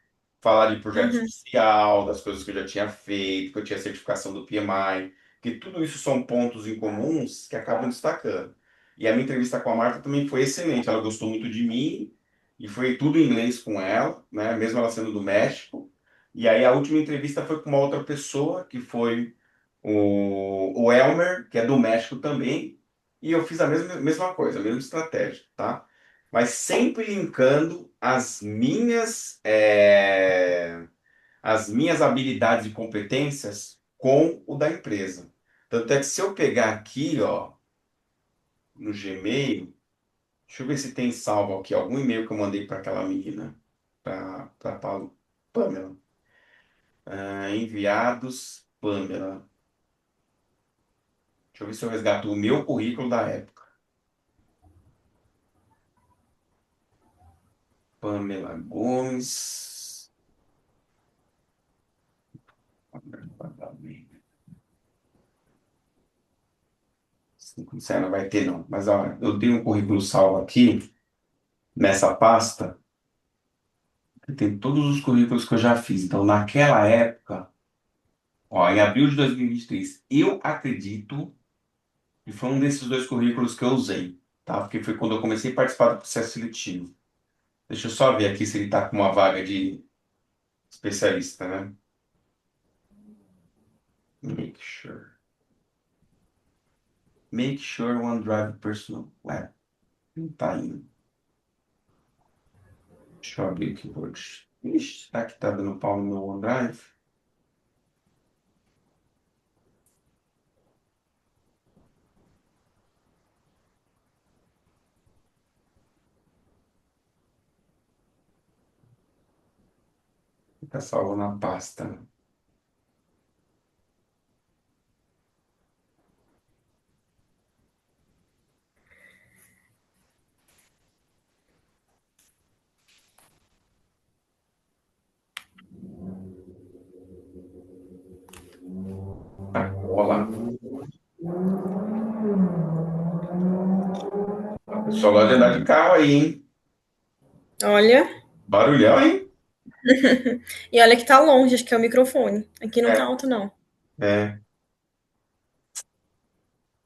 Falar de projeto uhum, social, das coisas que eu já tinha feito, que eu tinha certificação do PMI, que tudo isso são pontos em comuns que acabam destacando. E a minha entrevista com a Marta também foi excelente. Ela gostou muito de mim e foi tudo em inglês com ela, né? Mesmo ela sendo do México. E aí a última entrevista foi com uma outra pessoa, que foi o Elmer, que é do México também, e eu fiz a mesma coisa, a mesma estratégia, tá? Mas sempre linkando as minhas habilidades e competências com o da empresa. Tanto é que se eu pegar aqui, ó, no Gmail, deixa eu ver se tem salvo aqui algum e-mail que eu mandei para aquela menina, para Pamela. Enviados, Pamela. Deixa eu ver se eu resgato o meu currículo da época. Pamela Gomes. Isso aí não vai ter, não. Mas ó, eu tenho um currículo salvo aqui, nessa pasta, que tem todos os currículos que eu já fiz. Então, naquela época, ó, em abril de 2023, eu acredito que foi um desses dois currículos que eu usei, tá? Porque foi quando eu comecei a participar do processo seletivo. Deixa eu só ver aqui se ele tá com uma vaga de especialista, né? Make sure. Make sure OneDrive personal. Ué, não tá indo. Deixa eu abrir aqui hoje. Ixi, será que tá dando pau no meu OneDrive? Tá salvo na pasta. Tá, olá. A pessoa gosta de andar de carro aí, hein? olha. Barulhão, hein? E olha que tá longe, acho que é o microfone. Aqui não tá É, alto, não. é.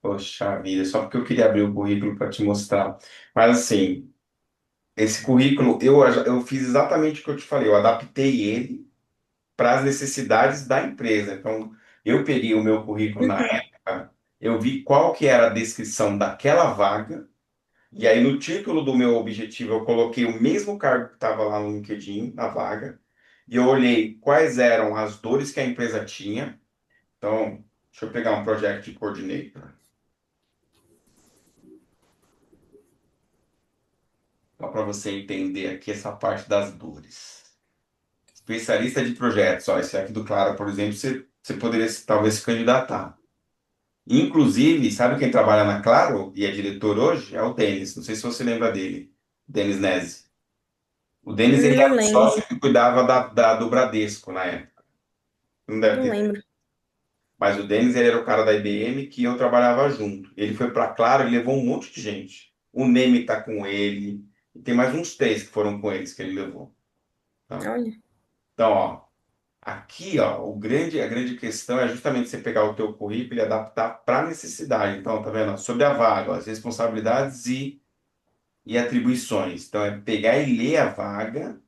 Poxa vida, só porque eu queria abrir o currículo para te mostrar. Mas assim, esse currículo eu fiz exatamente o que eu te falei, eu adaptei ele para as necessidades da empresa. Então, eu peguei o meu currículo na época, eu vi qual que era a descrição daquela vaga, e aí no título do meu objetivo eu coloquei o mesmo cargo que estava lá no LinkedIn, na vaga, e eu olhei quais eram as dores que a empresa tinha. Então, deixa eu pegar um Project Coordinator. Só para você entender aqui essa parte das dores. Especialista de projetos, ó, esse aqui do Claro, por exemplo, você poderia talvez se candidatar. Inclusive, sabe quem trabalha na Claro e é diretor hoje? É o Denis. Não sei se você lembra dele. Denis Nese. O Denis, ele Não era o lembro, sócio que cuidava do Bradesco na época. Não deve não ter. lembro. Mas o Denis, ele era o cara da IBM que eu trabalhava junto. Ele foi para Claro e levou um monte de gente. O Neme tá com ele. E tem mais uns três que foram com eles que ele levou. Tá? Olha. Então, ó, aqui, ó, a grande questão é justamente você pegar o teu currículo e adaptar para a necessidade. Então, tá vendo? Sobre a vaga, ó, as responsabilidades e atribuições. Então, é pegar e ler a vaga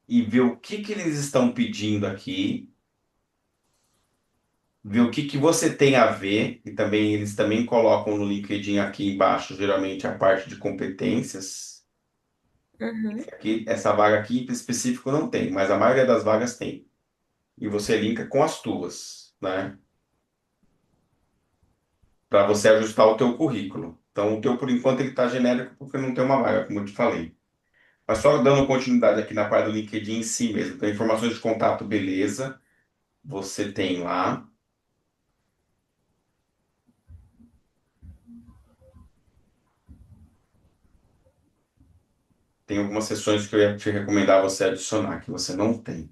e ver o que que eles estão pedindo aqui, ver o que que você tem a ver, e também eles também colocam no LinkedIn aqui embaixo, geralmente, a parte de competências. Uhum. Aqui, essa vaga aqui em específico não tem, mas a maioria das vagas tem. E você linka com as tuas, né? Para você ajustar o teu currículo. Então, o teu, por enquanto, ele está genérico porque não tem uma vaga, como eu te falei. Mas só dando continuidade aqui na parte do LinkedIn em si mesmo. Então, informações de contato, beleza. Você tem lá. Tem algumas sessões que eu ia te recomendar você adicionar, que você não tem.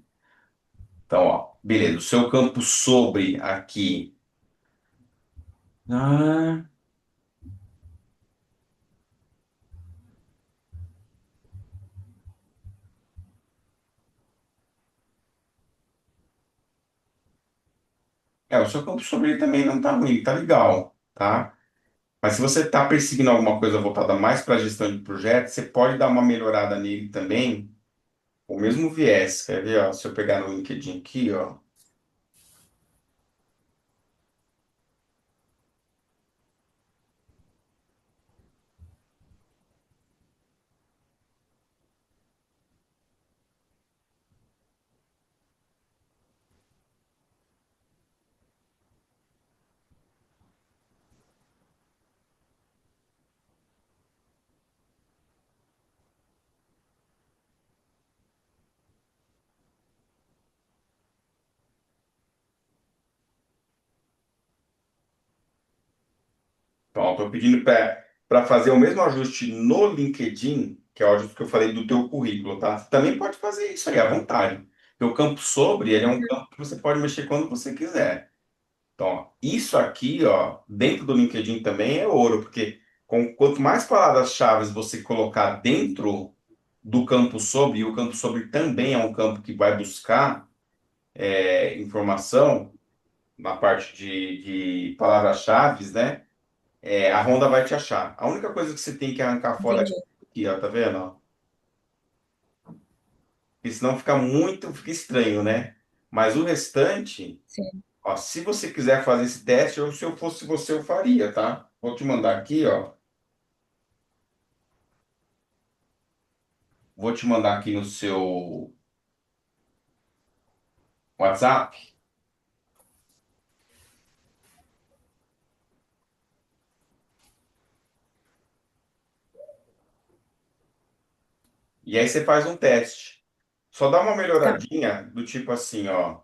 Então, ó, beleza. O seu campo sobre aqui. Ah, o seu campo sobre ele também não tá ruim, tá legal, tá? Mas se você está perseguindo alguma coisa voltada mais para a gestão de projetos, você pode dar uma melhorada nele também. O mesmo viés, quer ver, ó, se eu pegar no LinkedIn aqui, ó, pronto, estou pedindo para fazer o mesmo ajuste no LinkedIn, que é o ajuste que eu falei do teu currículo, tá? Você também pode fazer isso aí à vontade. Porque o campo sobre, ele é um campo que você pode mexer quando você quiser. Então, ó, isso aqui, ó, dentro do LinkedIn também é ouro, porque quanto mais palavras-chave você colocar dentro do campo sobre, e o campo sobre também é um campo que vai buscar informação na parte de palavras-chave, né? A Honda vai te achar. A única coisa que você tem que arrancar fora Entendi. aqui, ó, tá vendo? Ó? Porque senão fica estranho, né? Mas o restante, Sim. ó, se você quiser fazer esse teste, se eu fosse você, eu faria, tá? Vou te mandar aqui, ó. Vou te mandar aqui no seu WhatsApp. E aí você faz um teste. Só dá uma Tá. melhoradinha do tipo assim, ó.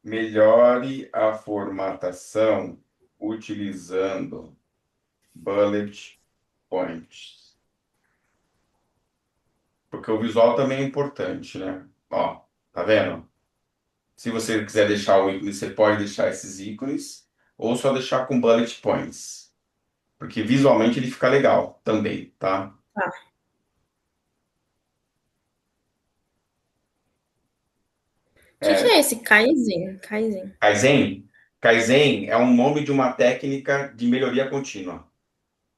Melhore a formatação utilizando bullet points. Porque o visual também é importante, né? Ó, tá vendo? Se você quiser deixar o ícone, você pode deixar esses ícones ou só deixar com bullet points. Porque visualmente ele fica legal também, tá? Tá. Que É, é esse Kaizen? Kaizen. Kaizen? Kaizen é um nome de uma técnica de melhoria contínua,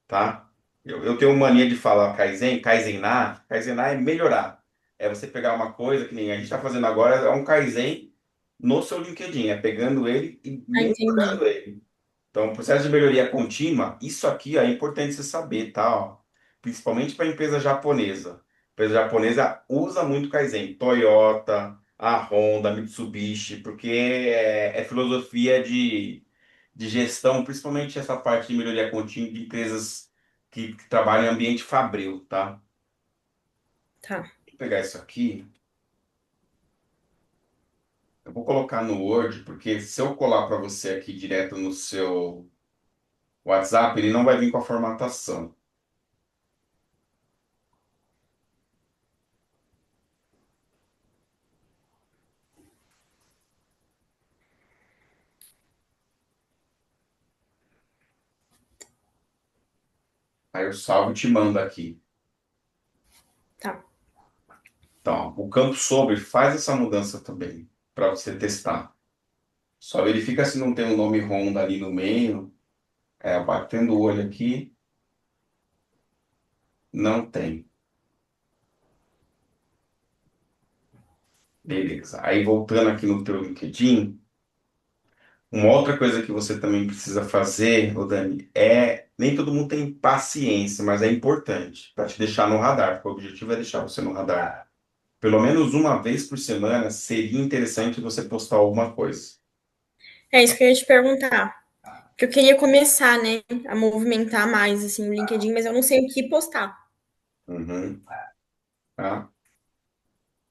tá? Eu tenho mania de falar Kaizen, Kaizenar. Kaizenar é melhorar. É você pegar uma coisa que nem a gente está fazendo agora, é um Kaizen no seu LinkedIn, é pegando ele e Ah, entendi. melhorando ele. Então, processo de melhoria contínua, isso aqui ó, é importante você saber, tá? Ó? Principalmente para empresa japonesa. A empresa japonesa usa muito Kaizen. Toyota, a Honda, a Mitsubishi, porque é filosofia de gestão, principalmente essa parte de melhoria contínua de empresas que trabalham em ambiente fabril, tá? Tá. Vou pegar isso aqui, eu vou colocar no Word, porque se eu colar para você aqui direto no seu WhatsApp, ele não vai vir com a formatação. Aí eu salvo e te mando aqui. Tá. Então, ó, o campo sobre faz essa mudança também, para você testar. Só verifica se não tem um nome Honda ali no meio. É, batendo o olho aqui, não tem. Beleza. Aí voltando aqui no teu LinkedIn, uma outra coisa que você também precisa fazer, ô Dani, nem todo mundo tem paciência, mas é importante para te deixar no radar, porque o objetivo é deixar você no radar. Pelo menos uma vez por semana seria interessante você postar alguma coisa. É isso que eu ia te perguntar. Que eu queria começar, né, a movimentar mais assim o LinkedIn, mas eu não sei o que postar. Uhum, tá?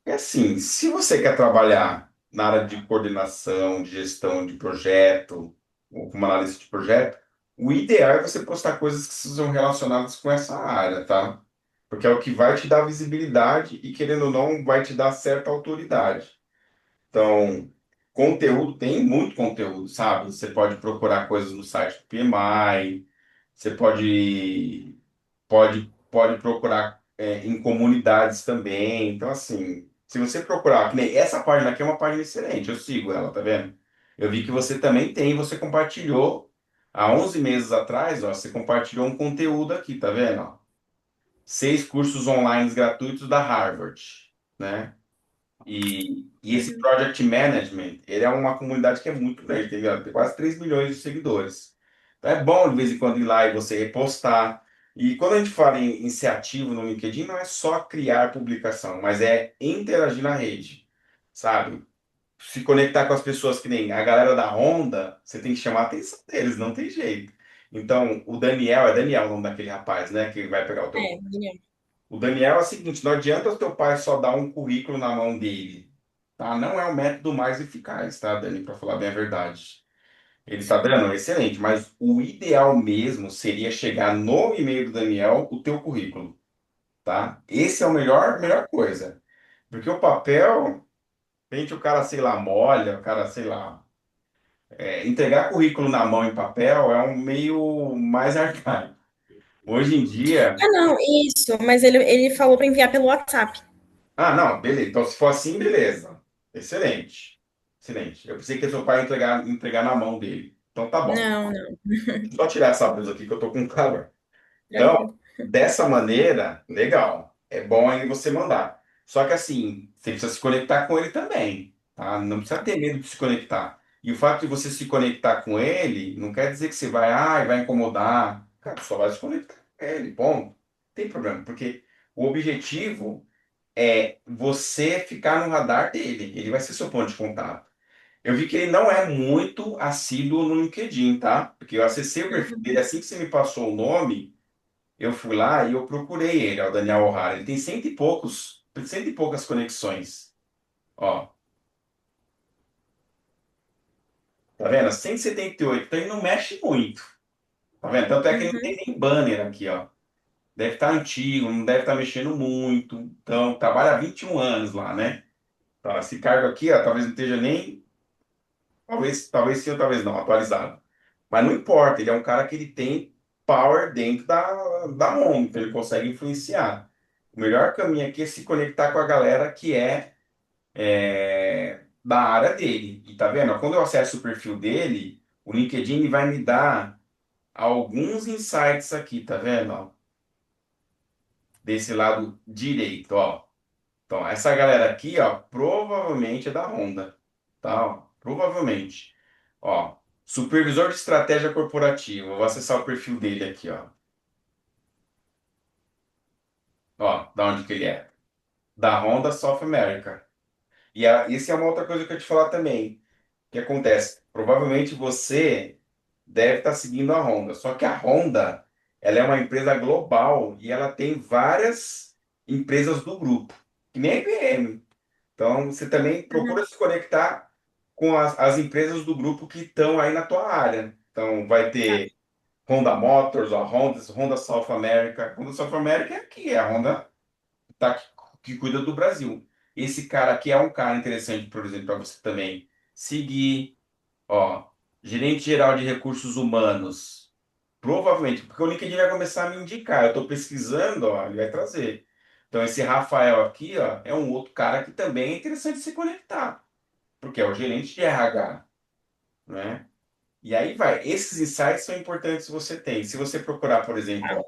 É assim, se você quer trabalhar na área de coordenação, de gestão de projeto, ou como analista de projeto, o ideal é você postar coisas que sejam relacionadas com essa área, tá? Porque é o que vai te dar visibilidade e, querendo ou não, vai te dar certa autoridade. Então, conteúdo, tem muito conteúdo, sabe? Você pode procurar coisas no site do PMI, você pode procurar em comunidades também. Então, assim, se você procurar, que nem essa página aqui é uma página excelente, eu sigo ela, tá vendo? Eu vi que você também tem, você compartilhou há 11 meses atrás, ó, você compartilhou um conteúdo aqui, tá vendo? Ó? 6 cursos online gratuitos da Harvard, né? E esse Uhum. Project Management, ele é uma comunidade que é muito grande, entendeu? Tem quase 3 milhões de seguidores. Então é bom de vez em quando ir lá e você repostar. E quando a gente fala em ser ativo no LinkedIn, não é só criar publicação, mas é interagir na rede, sabe? Se conectar com as pessoas que nem a galera da Honda, você tem que chamar a atenção deles, não tem jeito. Então, é Daniel o nome daquele rapaz, né, que vai pegar o teu. É, Daniel. O Daniel é o seguinte, não adianta o teu pai só dar um currículo na mão dele, tá? Não é o método mais eficaz, tá, Dani, para falar bem a verdade. Ele tá dando, excelente, mas o ideal mesmo seria chegar no e-mail do Daniel o teu currículo, tá? Esse é o melhor coisa. Porque o papel, gente, o cara, sei lá, molha, o cara, sei lá, entregar currículo na mão em papel é um meio mais arcaico. Hoje em dia, Ah, não, isso, mas ele falou para enviar pelo WhatsApp. ah, não, beleza. Então, se for assim, beleza. Excelente. Excelente. Eu pensei que seu pai ia entregar na mão dele. Então, tá bom. Não, não, Só tirar essa blusa aqui que eu tô com calor. Então, tranquilo. dessa maneira, legal. É bom aí você mandar. Só que assim, você precisa se conectar com ele também, tá? Não precisa Tá. ter medo de se conectar. E o fato de você se conectar com ele não quer dizer que você vai incomodar. Cara, só vai se conectar com ele, bom. Não tem problema, porque o objetivo é você ficar no radar dele. Ele vai ser seu ponto de contato. Eu vi que ele não é muito assíduo no LinkedIn, tá? Porque eu acessei o perfil dele assim que você me passou o nome. Eu fui lá e eu procurei ele, ó, o Daniel O'Hara. Ele tem cento e poucas conexões. Ó, tá vendo? 178. Então ele não mexe muito. Tá vendo? Tanto é que ele não Uhum. tem nem banner aqui, ó. Deve estar antigo, não deve estar mexendo muito. Então, trabalha há 21 anos lá, né? Então, esse cargo aqui, ó, talvez não esteja nem. Talvez sim ou talvez não, atualizado. Mas não importa, ele é um cara que ele tem power dentro da ONG, então ele consegue influenciar. O melhor caminho aqui é se conectar com a galera que da área dele. E tá vendo? Quando eu acesso o perfil dele, o LinkedIn ele vai me dar alguns insights aqui, tá vendo? Ó, desse lado direito, ó. Então, essa galera aqui, ó, provavelmente é da Honda, tá? Ó, provavelmente. Ó, supervisor de estratégia corporativa. Vou acessar o perfil dele aqui, ó. Ó, da onde que ele é? Da Honda South America. E isso é uma outra coisa que eu te falar também. O que acontece? Provavelmente você deve estar seguindo a Honda. Só que a Honda, ela é uma empresa global e ela tem várias empresas do grupo, que nem a IBM. Então, você também procura Uhum. se conectar com as empresas do grupo que estão aí na tua área. Então, vai Tá, ter Honda Motors, a Honda, Honda South America. Honda South America é aqui, é a Honda tá, que cuida do Brasil. Esse cara aqui é um cara interessante, por exemplo, para você também seguir. Ó, gerente geral de recursos humanos. Provavelmente, porque o LinkedIn vai começar a me indicar. Eu estou pesquisando, ó, ele vai trazer. Então, esse Rafael aqui, ó, é um outro cara que também é interessante se conectar, porque é o gerente de RH, né? E aí vai. Esses insights são importantes você ter. Se você procurar, por exemplo, ó,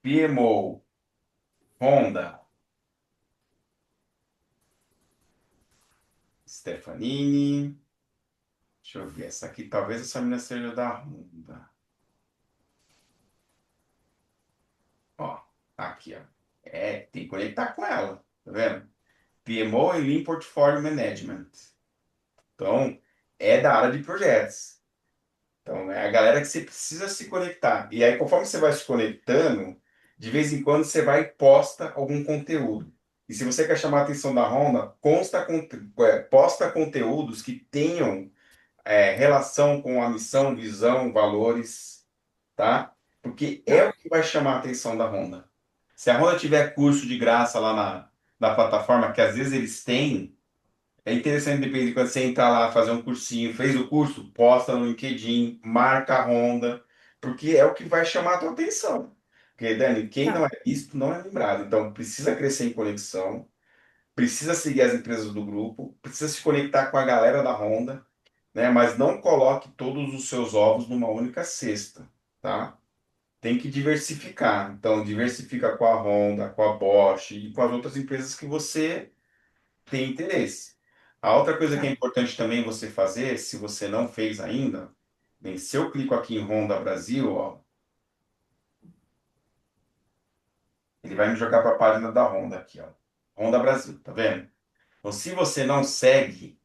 PMO, Honda, Stefanini. Deixa eu ver. Essa aqui, talvez essa menina seja da Honda. Ó, aqui, ó. É, tem que conectar com ela, tá vendo? PMO e Lean Portfolio Management. Então, é da área de projetos. Então, é a galera que você precisa se conectar. E aí, conforme você vai se conectando, de vez em quando você vai e posta algum conteúdo. E se você quer chamar a atenção da Honda, posta conteúdos que tenham relação com a missão, visão, valores, tá? Porque é tá. o que vai chamar a atenção da Honda. Se a Honda tiver curso de graça lá na plataforma, que às vezes eles têm, é interessante depois de quando você entrar lá, fazer um cursinho, fez o curso, posta no LinkedIn, marca a Honda, porque é o que vai chamar a tua atenção. Porque, Dani, quem não Tá. é visto não é lembrado. Então, precisa crescer em conexão, precisa seguir as empresas do grupo, precisa se conectar com a galera da Honda, né? Mas não coloque todos os seus ovos numa única cesta, tá? Tem que diversificar. Então, diversifica com a Honda, com a Bosch e com as outras empresas que você tem interesse. A outra coisa que é Tá. importante também você fazer, se você não fez ainda, bem, se eu clico aqui em Honda Brasil, ó, ele vai me jogar para a página da Honda aqui, ó. Honda Brasil, tá vendo? Então, se você não segue,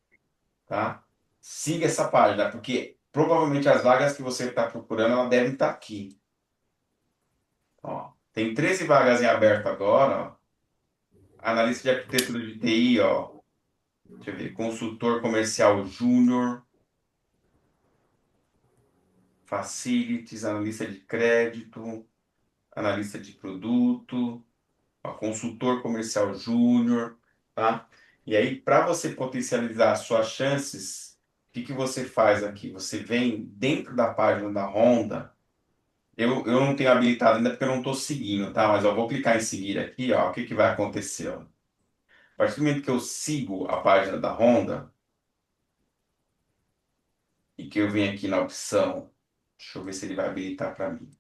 tá? Siga essa página, porque provavelmente as vagas que você está procurando, elas devem estar aqui. Ó, tem 13 vagas em aberto agora, ó. Analista de arquitetura de TI, ó. Deixa eu ver, consultor comercial júnior, facilities, analista de crédito, analista de produto, ó, consultor comercial júnior, tá? E aí, para você potencializar as suas chances, o que que você faz aqui? Você vem dentro da página da Honda. Eu não tenho habilitado ainda porque eu não estou seguindo, tá? Mas eu vou clicar em seguir aqui, ó. O que que vai acontecer, ó? A partir do momento que eu sigo a página da Honda e que eu venho aqui na opção, deixa eu ver se ele vai habilitar para mim.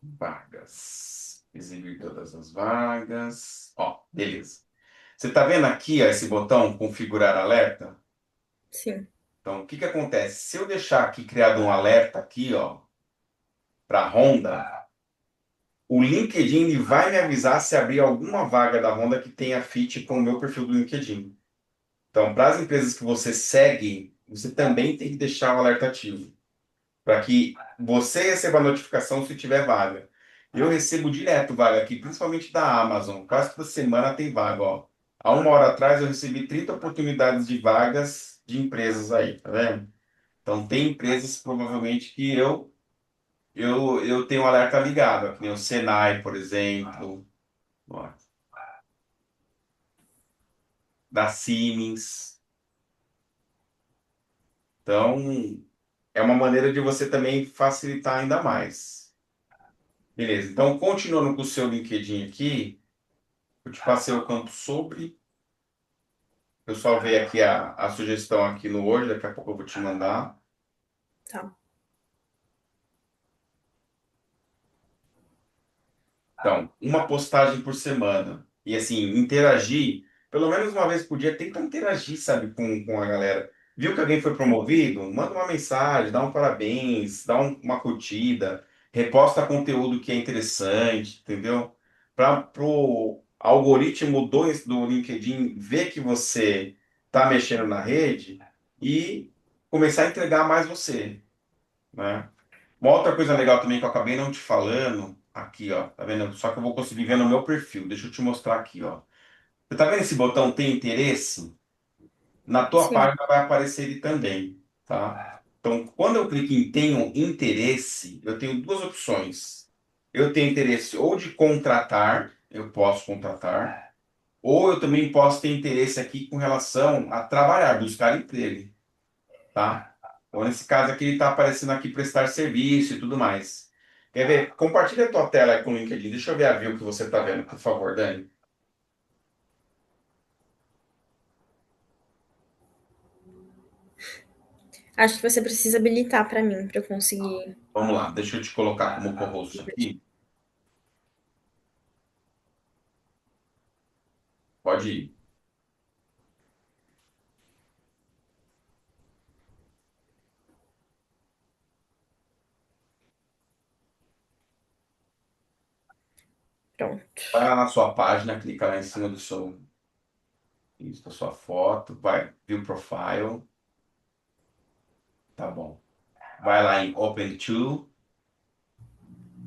Vagas. Exibir todas as vagas. Ó, beleza. Você tá vendo aqui, ó, esse botão configurar alerta? Sim. Então, o que que acontece? Se eu deixar aqui criado um alerta aqui, ó, para Honda, o LinkedIn ele vai me avisar se abrir alguma vaga da Honda que tenha fit com o meu perfil do LinkedIn. Então, para as empresas que você segue, você também tem que deixar o alerta ativo, para que você receba a notificação se tiver vaga. Eu recebo direto vaga aqui, principalmente da Amazon. Quase toda semana tem vaga, ó. Há uma hora atrás eu recebi 30 oportunidades de vagas de empresas aí, tá vendo? Então tem empresas provavelmente que eu tenho um alerta ligado, ó, que nem o Senai, por exemplo, ó, da Siemens. Então é uma maneira de você também facilitar ainda mais. Beleza, então continuando com o seu LinkedIn aqui, eu te passei o campo sobre. Eu salvei aqui a sugestão aqui no Word, daqui a pouco eu vou te mandar. Tá. Então, uma postagem por semana. E assim, interagir, pelo menos uma vez por dia, tenta interagir, sabe, com a galera. Viu que alguém foi promovido? Manda uma mensagem, dá um parabéns, dá uma curtida, reposta conteúdo que é interessante, entendeu? Para o algoritmo do LinkedIn ver que você está mexendo na rede e começar a entregar mais você, né? Uma outra coisa legal também que eu acabei não te falando, Aqui, ó, tá vendo? Só que eu vou conseguir ver no meu perfil. Deixa eu te mostrar aqui, ó. Você tá vendo esse botão tem interesse? Na tua Sim. página vai aparecer ele também, tá? Então, quando eu clico em tenho interesse, eu tenho duas opções. Eu tenho interesse ou de contratar, eu posso contratar, ou eu também posso ter interesse aqui com relação a trabalhar, buscar emprego, tá? Ou nesse caso aqui ele está aparecendo aqui prestar serviço e tudo mais. Quer ver? Compartilha a tua tela aí com o LinkedIn. Deixa eu ver a view que você está vendo, por favor, Dani. Acho que você precisa habilitar para mim, para eu conseguir. Vamos lá, deixa eu te colocar como co-host aqui. Pode ir. Pronto. Vai lá na sua página, clica lá em cima do seu, isso, da sua foto, vai, view profile, tá bom. Vai lá em Open to.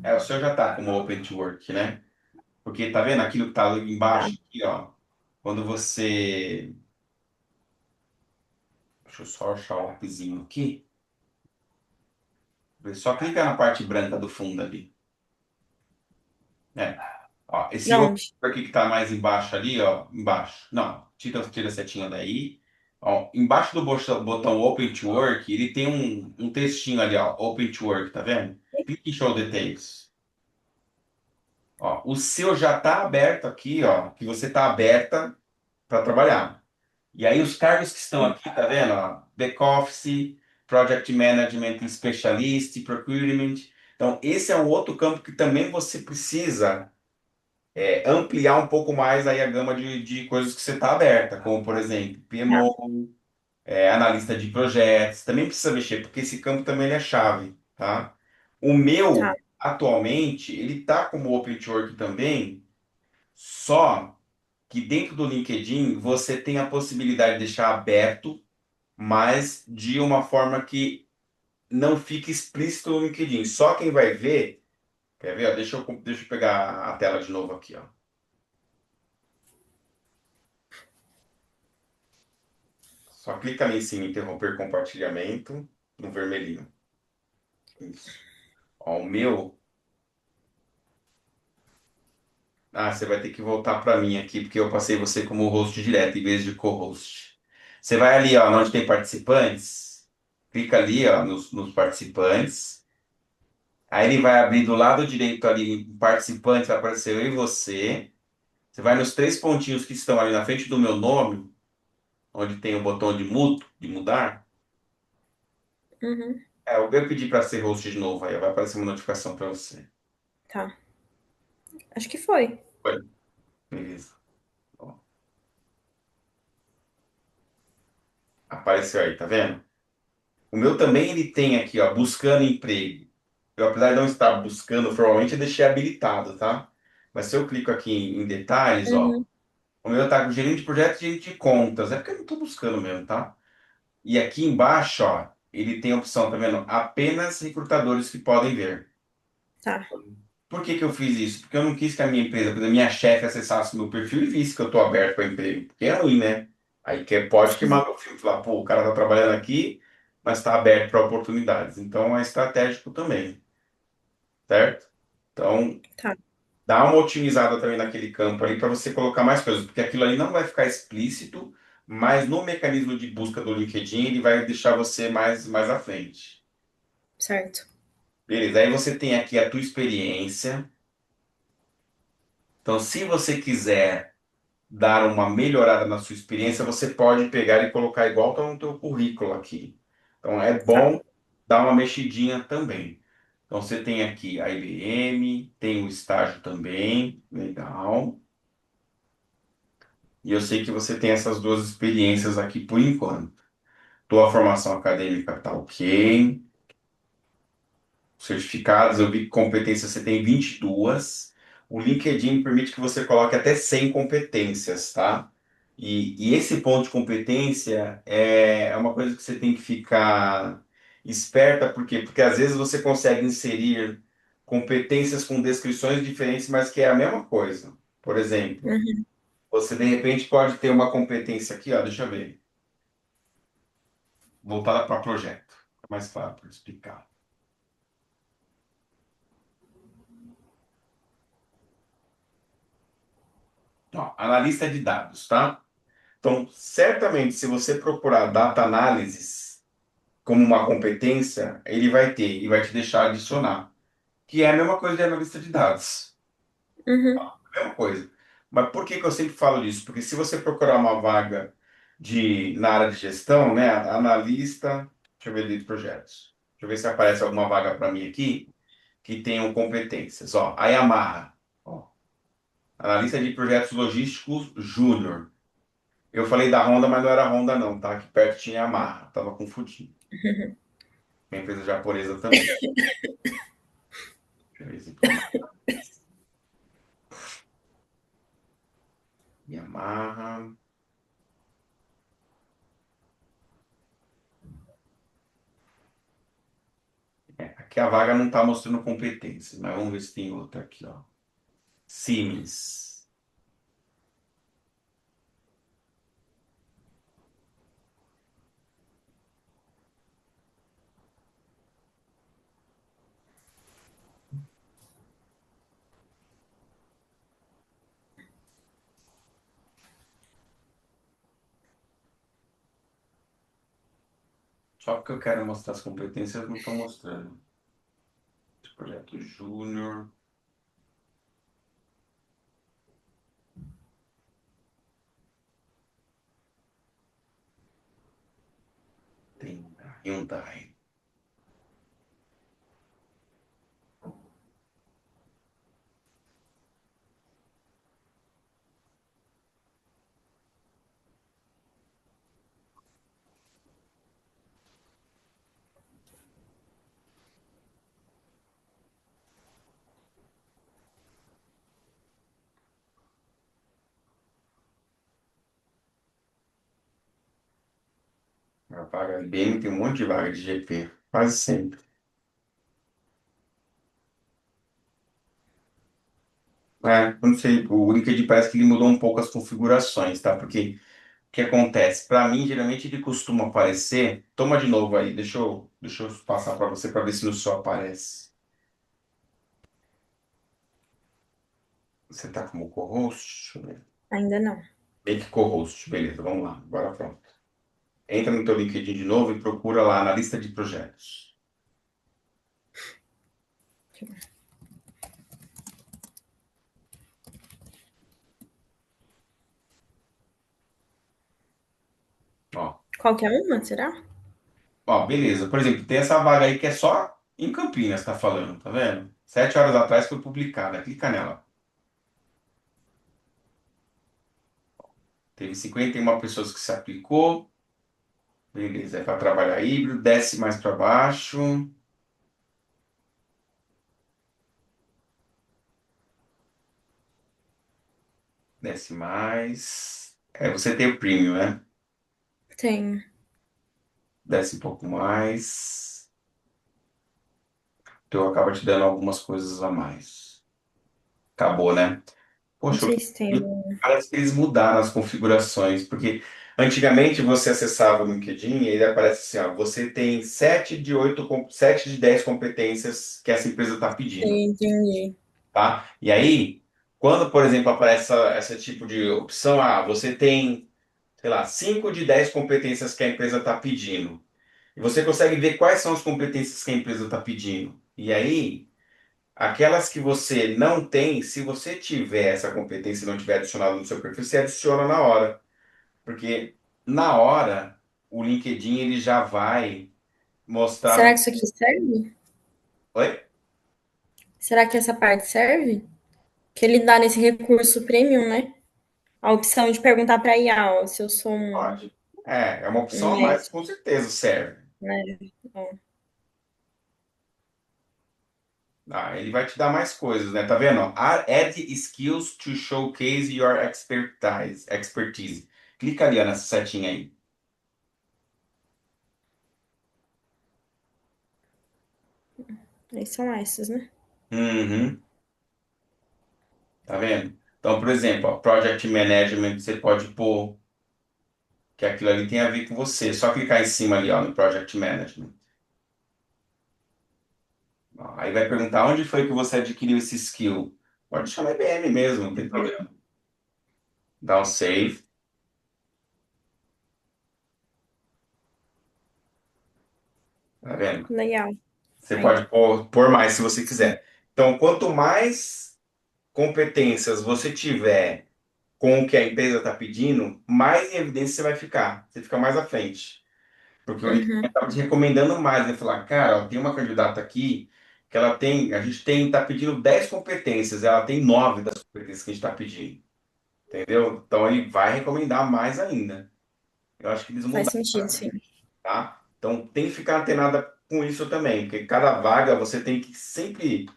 É, o seu já tá como Open to Work, né? Porque tá vendo aquilo que tá ali Tá. embaixo aqui, ó? Quando você. Deixa eu só achar o lapisinho aqui. Só clica na parte branca do fundo ali. É. Ó, esse outro Onde? aqui que tá mais embaixo ali, ó. Embaixo. Não, tira a setinha daí. Ó, embaixo do botão Open to Work, ele tem um textinho ali, ó. Open to Work, tá vendo? Clique em Show Details. Ó, o seu já tá aberto aqui, ó. Que você tá aberta para trabalhar. E aí os cargos que estão aqui, tá vendo? Ó, Back Office, Project Management Specialist, Procurement. Então, esse é um outro campo que também você precisa ampliar um pouco mais aí a gama de coisas que você está aberta, como, por exemplo, Tá. PMO, analista de projetos. Também precisa mexer, porque esse campo também ele é chave, tá? O Tá. meu, atualmente, ele está como Open to Work também, só que dentro do LinkedIn você tem a possibilidade de deixar aberto, mas de uma forma que não fique explícito no LinkedIn. Só quem vai ver, quer ver? Ó, deixa eu pegar a tela de novo aqui, ó. Só clica ali em cima, interromper compartilhamento, no vermelhinho. Isso. Ó, o meu. Ah, você vai ter que voltar para mim aqui, porque eu passei você como host direto em vez de co-host. Você vai ali, ó, onde tem participantes. Clica ali, ó, nos participantes. Aí ele vai abrir do lado direito ali, em participantes, vai aparecer eu e você. Você vai nos três pontinhos que estão ali na frente do meu nome, onde tem o botão de mudo, de mudar. Uhum. Eu pedi para ser host de novo, aí vai aparecer uma notificação para você. Tá. Acho que foi. Foi. Beleza. Ó, apareceu aí, tá vendo? O meu também ele tem aqui, ó, buscando emprego. Eu, apesar de não estar buscando, formalmente eu deixei habilitado, tá? Mas se eu clico aqui em detalhes, ó, Uhum. o meu tá com gerente de projetos e gerente de contas. É porque eu não tô buscando mesmo, tá? E aqui embaixo, ó, ele tem a opção, tá vendo? Apenas recrutadores que podem ver. Tá. Por que que eu fiz isso? Porque eu não quis que a minha empresa, por exemplo, a minha chefe acessasse meu perfil e visse que eu estou aberto para emprego. Porque é ruim, né? Aí pode queimar meu filme, falar, pô, o cara tá trabalhando aqui, mas está aberto para oportunidades. Então é estratégico também, certo? Então Tá. dá uma otimizada também naquele campo ali para você colocar mais coisas, porque aquilo ali não vai ficar explícito, mas no mecanismo de busca do LinkedIn ele vai deixar você mais à frente. Certo. Beleza, aí você tem aqui a tua experiência. Então, se você quiser dar uma melhorada na sua experiência, você pode pegar e colocar igual está no teu currículo aqui. Então é Tá. bom dar uma mexidinha também. Então você tem aqui a IBM, tem o estágio também, legal. E eu sei que você tem essas duas experiências aqui por enquanto. Tua formação acadêmica tá ok. Certificados, eu vi que competências você tem 22. O LinkedIn permite que você coloque até 100 competências, tá? E esse ponto de competência é uma coisa que você tem que ficar esperta, por quê? Porque às vezes você consegue inserir competências com descrições diferentes, mas que é a mesma coisa. Por exemplo, Uhum. você de repente pode ter uma competência aqui, ó, deixa eu ver, voltada para projeto. É mais claro para explicar. Ó, analista de dados, tá? Então, certamente, se você procurar data analysis como uma competência, ele vai ter e vai te deixar adicionar, que é a mesma coisa de analista de dados. Uhum. Mesma coisa. Mas por que que eu sempre falo disso? Porque se você procurar uma vaga na área de gestão, né, analista, deixa eu ver de projetos. Deixa eu ver se aparece alguma vaga para mim aqui que tenham competências. Ó, a Yamaha, ó, analista de projetos logísticos júnior. Eu falei da Honda, mas não era Honda não, tá? Aqui perto tinha Yamaha, tava confundindo. É uma empresa japonesa também. Deixa eu ver se informação. Yamaha. É, aqui a vaga não está mostrando competências, mas vamos ver se tem outra aqui, ó. Siemens. Só porque eu quero mostrar as competências, não estou mostrando. Projeto Júnior. Tem a Hyundai. A vaga IBM tem um monte de vaga de GP. Quase sempre. É, eu não sei, o LinkedIn parece que ele mudou um pouco as configurações, tá? Porque o que acontece? Para mim, geralmente ele costuma aparecer. Toma de novo aí, deixa eu passar para você para ver se no seu aparece. Você tá como co-host? Deixa eu ver. Ainda não. Make co-host, beleza, vamos lá, agora pronto. Entra no teu LinkedIn de novo e procura lá na lista de projetos. Ó, Qualquer uma, será? ó, beleza. Por exemplo, tem essa vaga aí que é só em Campinas, tá falando, tá vendo? 7 horas atrás foi publicada. Clica nela. Teve 51 pessoas que se aplicou. Beleza, é para trabalhar híbrido. Desce mais para baixo. Desce mais. É, você tem o premium, né? Tenho. Desce um pouco mais. Então acaba te dando algumas coisas a mais. Acabou, né? Não Poxa, sei se tem. parece que eles mudaram as configurações, porque antigamente você acessava o LinkedIn e ele aparece assim, ó, você tem 7 de 10 competências que essa empresa está pedindo, Entendi. tá? E aí, quando, por exemplo, aparece essa tipo de opção, você tem, sei lá, 5 de 10 competências que a empresa está pedindo. E você consegue ver quais são as competências que a empresa está pedindo. E aí, aquelas que você não tem, se você tiver essa competência e não tiver adicionado no seu perfil, você adiciona na hora. Porque na hora, o LinkedIn ele já vai Será mostrar. que isso aqui serve? Oi? Será que essa parte serve? Que ele dá nesse recurso premium, né? A opção de perguntar para IA, ó, se eu sou Pode. É uma um opção a mais, médico, com certeza serve. né? Ó, Ele vai te dar mais coisas, né? Tá vendo? Add skills to showcase your expertise. Clica ali ó, nessa setinha aí. aí são essas, né? Uhum, tá vendo? Então, por exemplo, ó, Project Management você pode pôr que aquilo ali tem a ver com você. Só clicar em cima ali, ó, no Project Management. Ó, aí vai perguntar onde foi que você adquiriu esse skill. Pode chamar IBM mesmo, não tem problema. Dá um save, tá vendo? Legal. Você Aí, pode pôr mais se você quiser. Então, quanto mais competências você tiver com o que a empresa está pedindo, mais em evidência você vai ficar. Você fica mais à frente. Porque o LinkedIn uhum, acaba te recomendando mais. Vai falar, cara, ó, tem uma candidata aqui que ela tem, a gente tem, está pedindo 10 competências, ela tem 9 das competências que a gente está pedindo. Entendeu? Então ele vai recomendar mais ainda. Eu acho que eles faz mudaram, sentido, sim. tá? Então tem que ficar antenada com isso também, porque cada vaga você tem que sempre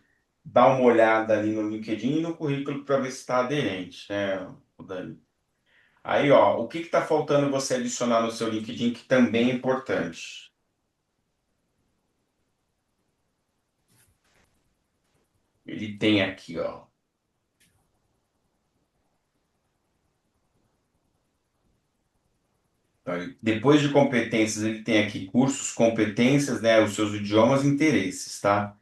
dar uma olhada ali no LinkedIn e no currículo para ver se está aderente, né, o Dani? Aí, ó, o que está faltando você adicionar no seu LinkedIn que também é importante? Ele tem aqui, ó. Então, depois de competências, ele tem aqui cursos, competências, né, os seus idiomas e interesses, tá?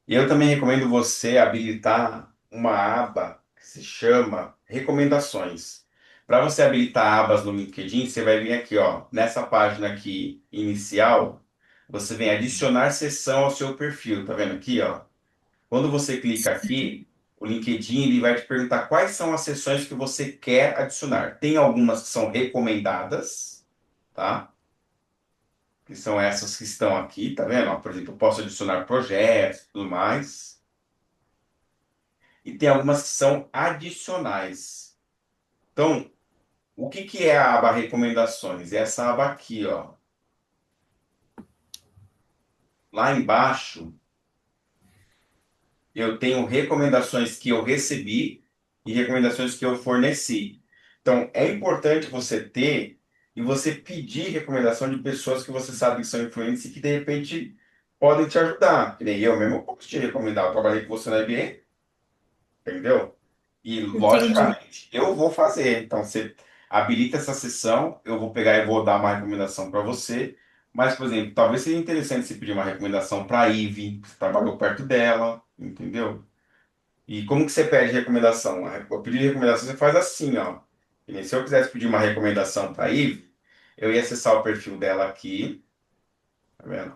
E eu também recomendo você habilitar uma aba que se chama Recomendações. Para você habilitar abas no LinkedIn, você vai vir aqui, ó, nessa página aqui inicial, você vem adicionar seção ao seu perfil, tá vendo aqui, ó? Quando você clica aqui, o LinkedIn ele vai te perguntar quais são as seções que você quer adicionar. Tem algumas que são recomendadas, tá? Que são essas que estão aqui, tá vendo? Ó, por exemplo, eu posso adicionar projetos e tudo mais. E tem algumas que são adicionais. Então, o que que é a aba recomendações? É essa aba aqui, ó. Lá embaixo, eu tenho recomendações que eu recebi e recomendações que eu forneci. Então, é importante você ter e você pedir recomendação de pessoas que você sabe que são influentes e que, de repente, podem te ajudar. Que nem eu mesmo posso te recomendar. Eu trabalhei com você na IBM, entendeu? E, Entendi. logicamente, eu vou fazer. Então, você habilita essa sessão, eu vou pegar e vou dar uma recomendação para você. Mas, por exemplo, talvez seja interessante você pedir uma recomendação para a Ive, que você trabalhou perto dela, entendeu? E como que você pede recomendação? O pedido de recomendação você faz assim, ó. Que nem se eu quisesse pedir uma recomendação para a Ive, eu ia acessar o perfil dela aqui, tá vendo?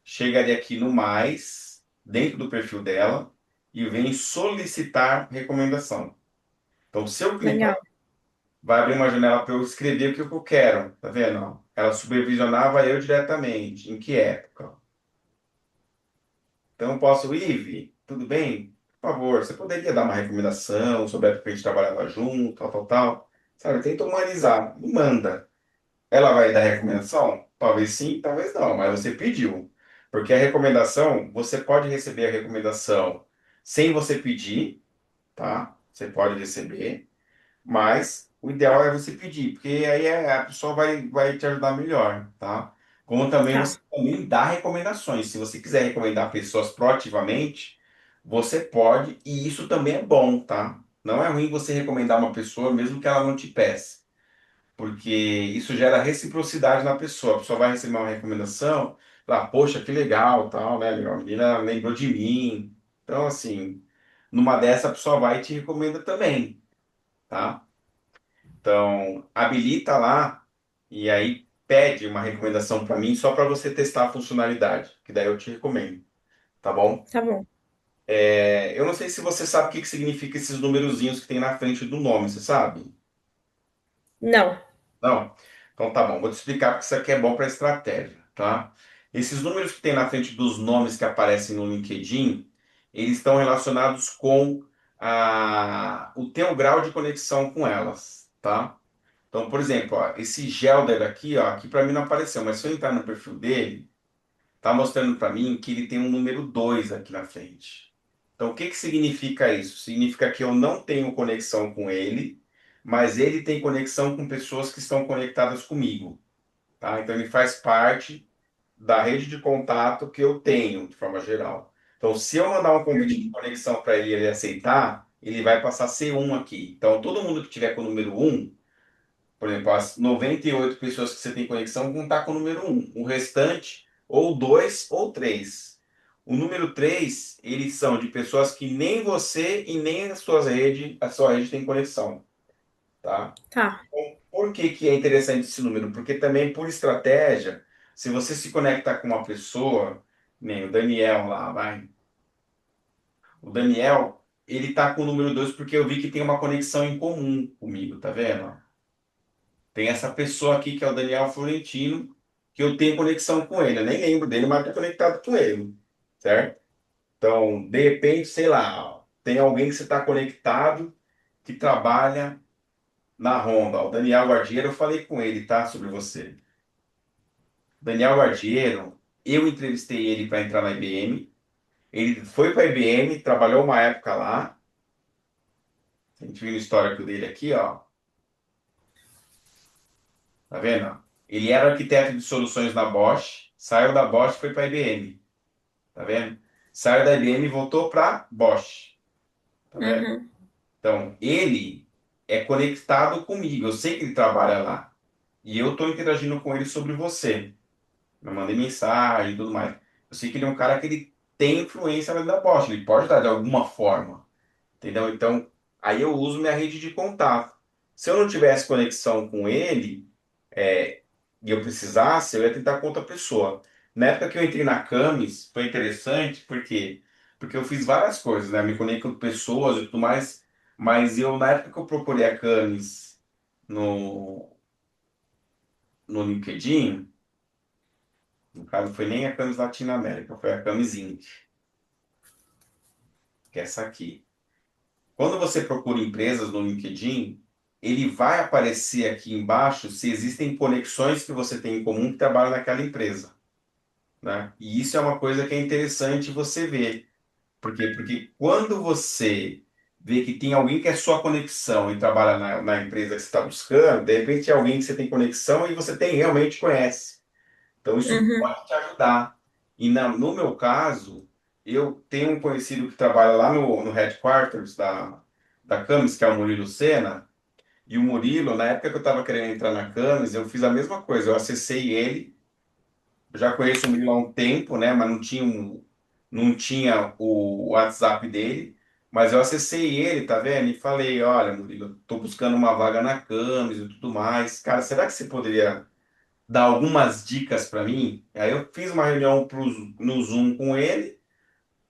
Chegaria aqui no mais, dentro do perfil dela, e vem solicitar recomendação. Então, se eu clicar, Legal. vai abrir uma janela para eu escrever o que eu quero, tá vendo? Ó? Ela supervisionava eu diretamente. Em que época? Então, eu posso, Ive, tudo bem? Por favor, você poderia dar uma recomendação sobre a época que a gente trabalhava junto, tal, tal, tal? Sabe, tenta humanizar, me manda. Ela vai dar recomendação? Talvez sim, talvez não, mas você pediu. Porque a recomendação, você pode receber a recomendação sem você pedir, tá? Você pode receber. Mas o ideal é você pedir, porque aí a pessoa vai te ajudar melhor, tá? Como também Tá, você também dá recomendações. Se você quiser recomendar pessoas proativamente, você pode, e isso também é bom, tá? Não é ruim você recomendar uma pessoa mesmo que ela não te peça, porque isso gera reciprocidade na pessoa. A pessoa vai receber uma recomendação, lá, poxa, que legal, tal, né? A menina lembrou de mim. Então, assim, numa dessa a pessoa vai e te recomenda também, tá? Então, habilita lá e aí pede uma recomendação para mim só para você testar a funcionalidade, que daí eu te recomendo, tá bom? tá bom. Eu não sei se você sabe o que que significa esses numerozinhos que tem na frente do nome, você sabe? Não. Não? Então tá bom, vou te explicar porque isso aqui é bom para estratégia, tá? Esses números que tem na frente dos nomes que aparecem no LinkedIn, eles estão relacionados com o teu grau de conexão com elas, tá? Então, por exemplo, ó, esse Gelder aqui, ó, aqui para mim não apareceu, mas se eu entrar no perfil dele, tá mostrando para mim que ele tem um número 2 aqui na frente. Então, o que que significa isso? Significa que eu não tenho conexão com ele, mas ele tem conexão com pessoas que estão conectadas comigo, tá? Então, ele faz parte. da rede de contato que eu tenho, de forma geral. Então, se eu mandar um convite de conexão para ele e ele aceitar, ele vai passar a ser um aqui. Então, todo mundo que tiver com o número um, por exemplo, as 98 pessoas que você tem conexão vão estar com o número um. O restante, ou dois ou três. O número 3 eles são de pessoas que nem você e nem a sua rede tem conexão, tá? Tá. Por que que é interessante esse número? Porque também, por estratégia, se você se conectar com uma pessoa, nem o Daniel lá, vai. O Daniel, ele tá com o número 2 porque eu vi que tem uma conexão em comum comigo, tá vendo? Tem essa pessoa aqui que é o Daniel Florentino, que eu tenho conexão com ele. Eu nem lembro dele, mas tô conectado com ele, certo? Então, de repente, sei lá, tem alguém que você está conectado que trabalha na Honda. O Daniel Guardiero, eu falei com ele, tá? Sobre você. Daniel Guardiero, eu entrevistei ele para entrar na IBM. Ele foi para a IBM, trabalhou uma época lá. A gente viu o histórico dele aqui, ó. Tá vendo? Ele era arquiteto de soluções na Bosch, saiu da Bosch e foi para a IBM. Tá vendo? Saiu da IBM e voltou para Bosch. Tá vendo? Uhum. Então, ele é conectado comigo. Eu sei que ele trabalha lá. E eu estou interagindo com ele sobre você. Eu mandei mensagem e tudo mais. Eu sei que ele é um cara que ele tem influência na vida da Bosch. Ele pode dar de alguma forma. Entendeu? Então, aí eu uso minha rede de contato. Se eu não tivesse conexão com ele, e eu precisasse, eu ia tentar com outra pessoa. Na época que eu entrei na Camis, foi interessante, porque eu fiz várias coisas, né? Me conectei com pessoas e tudo mais, mas eu, na época que eu procurei a Camis no, no LinkedIn, no caso, não foi nem a Camis Latinoamérica, foi a Camis Inc., que é essa aqui. Quando você procura empresas no LinkedIn, ele vai aparecer aqui embaixo se existem conexões que você tem em comum que trabalham naquela empresa, né? E isso é uma coisa que é interessante você ver. Por quê? Porque quando você vê que tem alguém que é sua conexão e trabalha na empresa que você está buscando, de repente é alguém que você tem conexão e você tem realmente conhece. Então, isso Uhum. pode te ajudar. E no meu caso, eu tenho um conhecido que trabalha lá no headquarters da Camis, que é o Murilo Sena. E o Murilo, na época que eu estava querendo entrar na Camis, eu fiz a mesma coisa. Eu acessei ele. Eu já conheço o Murilo há um tempo, né? Mas não tinha o WhatsApp dele. Mas eu acessei ele, tá vendo? E falei: Olha, Murilo, tô buscando uma vaga na Camis e tudo mais. Cara, será que você poderia dar algumas dicas para mim? Aí eu fiz uma reunião no Zoom com ele,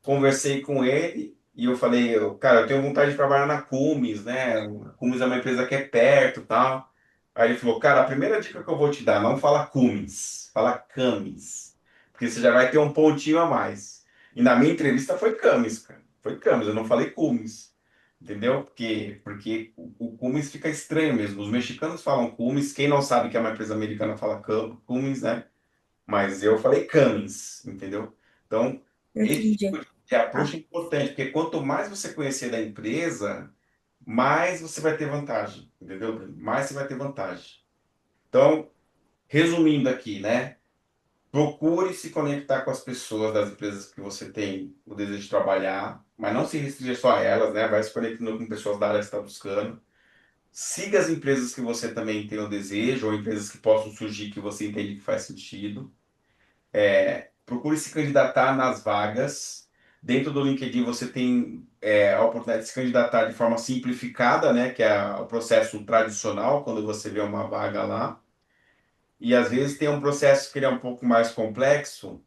conversei com ele e eu falei, cara, eu tenho vontade de trabalhar na Cumis, né? A Cumis é uma empresa que é perto, e tal. Aí ele falou, cara, a primeira dica que eu vou te dar, não fala Cumis, fala Camis, porque você já vai ter um pontinho a mais. E na minha entrevista foi Camis, cara. Foi Camis, eu não falei Cumis. Entendeu? Porque o Cumis fica estranho mesmo. Os mexicanos falam Cumis, quem não sabe que é uma empresa americana fala Cumis, né? Mas eu falei Cummins, entendeu? Então, esse Entendi. tipo de approach Tá. é importante, porque quanto mais você conhecer da empresa, mais você vai ter vantagem, entendeu? Mais você vai ter vantagem. Então, resumindo aqui, né? Procure se conectar com as pessoas das empresas que você tem o desejo de trabalhar, mas não se restringir só a elas, né? Vai se conectando com pessoas da área que você está buscando. Siga as empresas que você também tem o desejo, ou empresas que possam surgir que você entende que faz sentido. Procure se candidatar nas vagas. Dentro do LinkedIn você tem a oportunidade de se candidatar de forma simplificada, né, que é o processo tradicional, quando você vê uma vaga lá. E às vezes tem um processo que ele é um pouco mais complexo,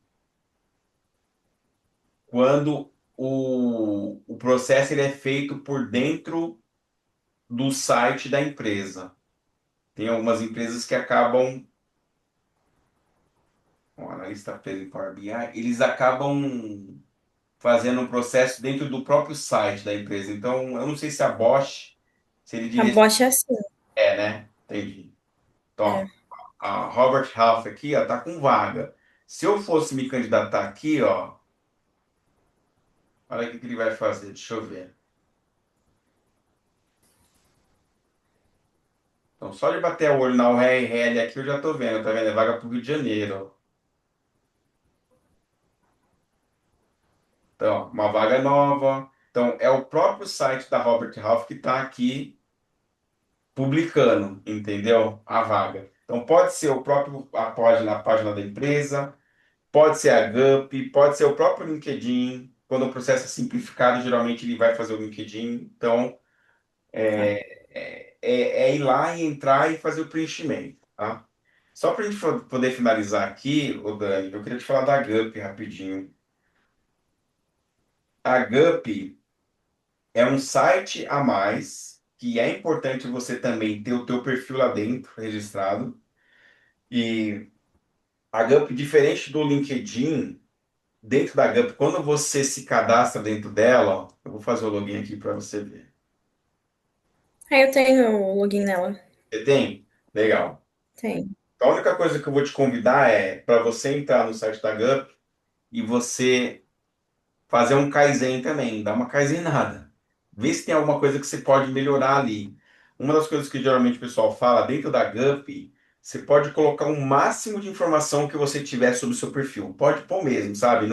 quando o processo ele é feito por dentro do site da empresa. Tem algumas empresas que acabam, o analista fez em Power BI, eles acabam fazendo um processo dentro do próprio site da empresa. Então, eu não sei se a Bosch, se ele A diria, Bosch é assim. né? Entendi. Então, É. a Robert Half aqui, ó, tá com vaga. Se eu fosse me candidatar aqui, ó, olha o que que ele vai fazer, deixa eu ver. Então, só de bater o olho na URL aqui, eu já tô vendo, tá vendo? É vaga pro Rio de Janeiro. Então, ó, uma vaga nova. Então, é o próprio site da Robert Half que está aqui publicando, entendeu? A vaga. Então, pode ser o próprio a página da empresa, pode ser a GUP, pode ser o próprio LinkedIn. Quando o processo é simplificado, geralmente ele vai fazer o LinkedIn. Então, Tá. é ir lá e entrar e fazer o preenchimento, tá? Só para a gente poder finalizar aqui, ô Dani, eu queria te falar da GUP rapidinho. A GUP é um site a mais que é importante você também ter o teu perfil lá dentro registrado. E a GUP, diferente do LinkedIn, dentro da GUP, quando você se cadastra dentro dela, ó, eu vou fazer o login aqui para você ver. Aí eu tenho o login nela. Você tem? Legal. Tem. A única coisa que eu vou te convidar é para você entrar no site da GUP e você fazer um Kaizen também, dar uma Kaizenada. Vê se tem alguma coisa que você pode melhorar ali. Uma das coisas que geralmente o pessoal fala, dentro da GUP, você pode colocar o máximo de informação que você tiver sobre o seu perfil. Pode pôr mesmo, sabe?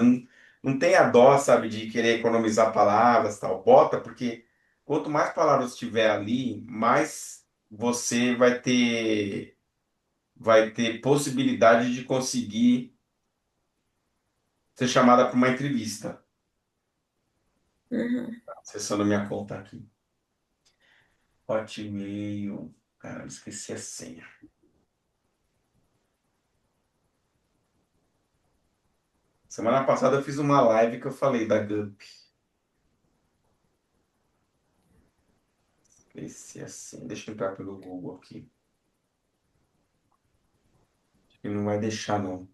Não tenha dó, sabe, de querer economizar palavras, tal. Bota, porque quanto mais palavras tiver ali, mais você vai ter possibilidade de conseguir ser chamada para uma entrevista. Uhum. Acessando minha conta aqui. Hotmail. Caramba, esqueci a senha. Semana passada eu fiz uma live que eu falei da GUP. Esqueci a senha. Deixa eu entrar pelo Google aqui. Acho que não vai deixar, não.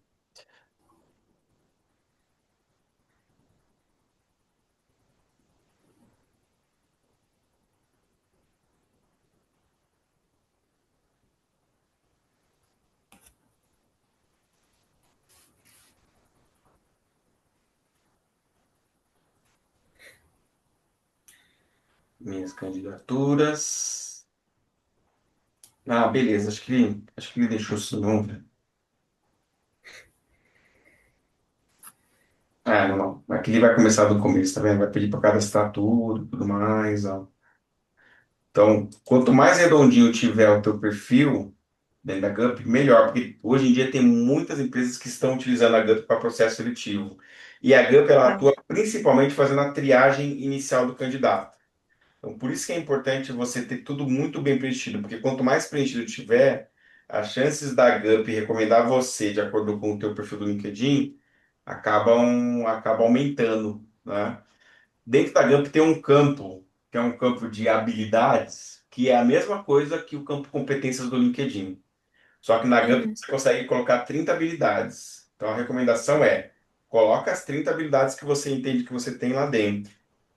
Minhas candidaturas. Ah, beleza. Acho que ele deixou sim. Vamos ver. Ah, não, não. Aqui ele vai começar do começo, tá vendo? Vai pedir para cadastrar tudo, tudo mais, ó. Então, quanto mais redondinho tiver o teu perfil dentro da GUP, melhor, porque hoje em dia tem muitas empresas que estão utilizando a GUP para processo seletivo. E a GUP ela Tá. atua principalmente fazendo a triagem inicial do candidato. Então, por isso que é importante você ter tudo muito bem preenchido, porque quanto mais preenchido tiver, as chances da GUP recomendar você de acordo com o teu perfil do LinkedIn acabam aumentando, né? Dentro da GUP tem um campo, que é um campo de habilidades, que é a mesma coisa que o campo competências do LinkedIn. Só que na GUP Uhum. você consegue colocar 30 habilidades. Então a recomendação é, coloca as 30 habilidades que você entende que você tem lá dentro,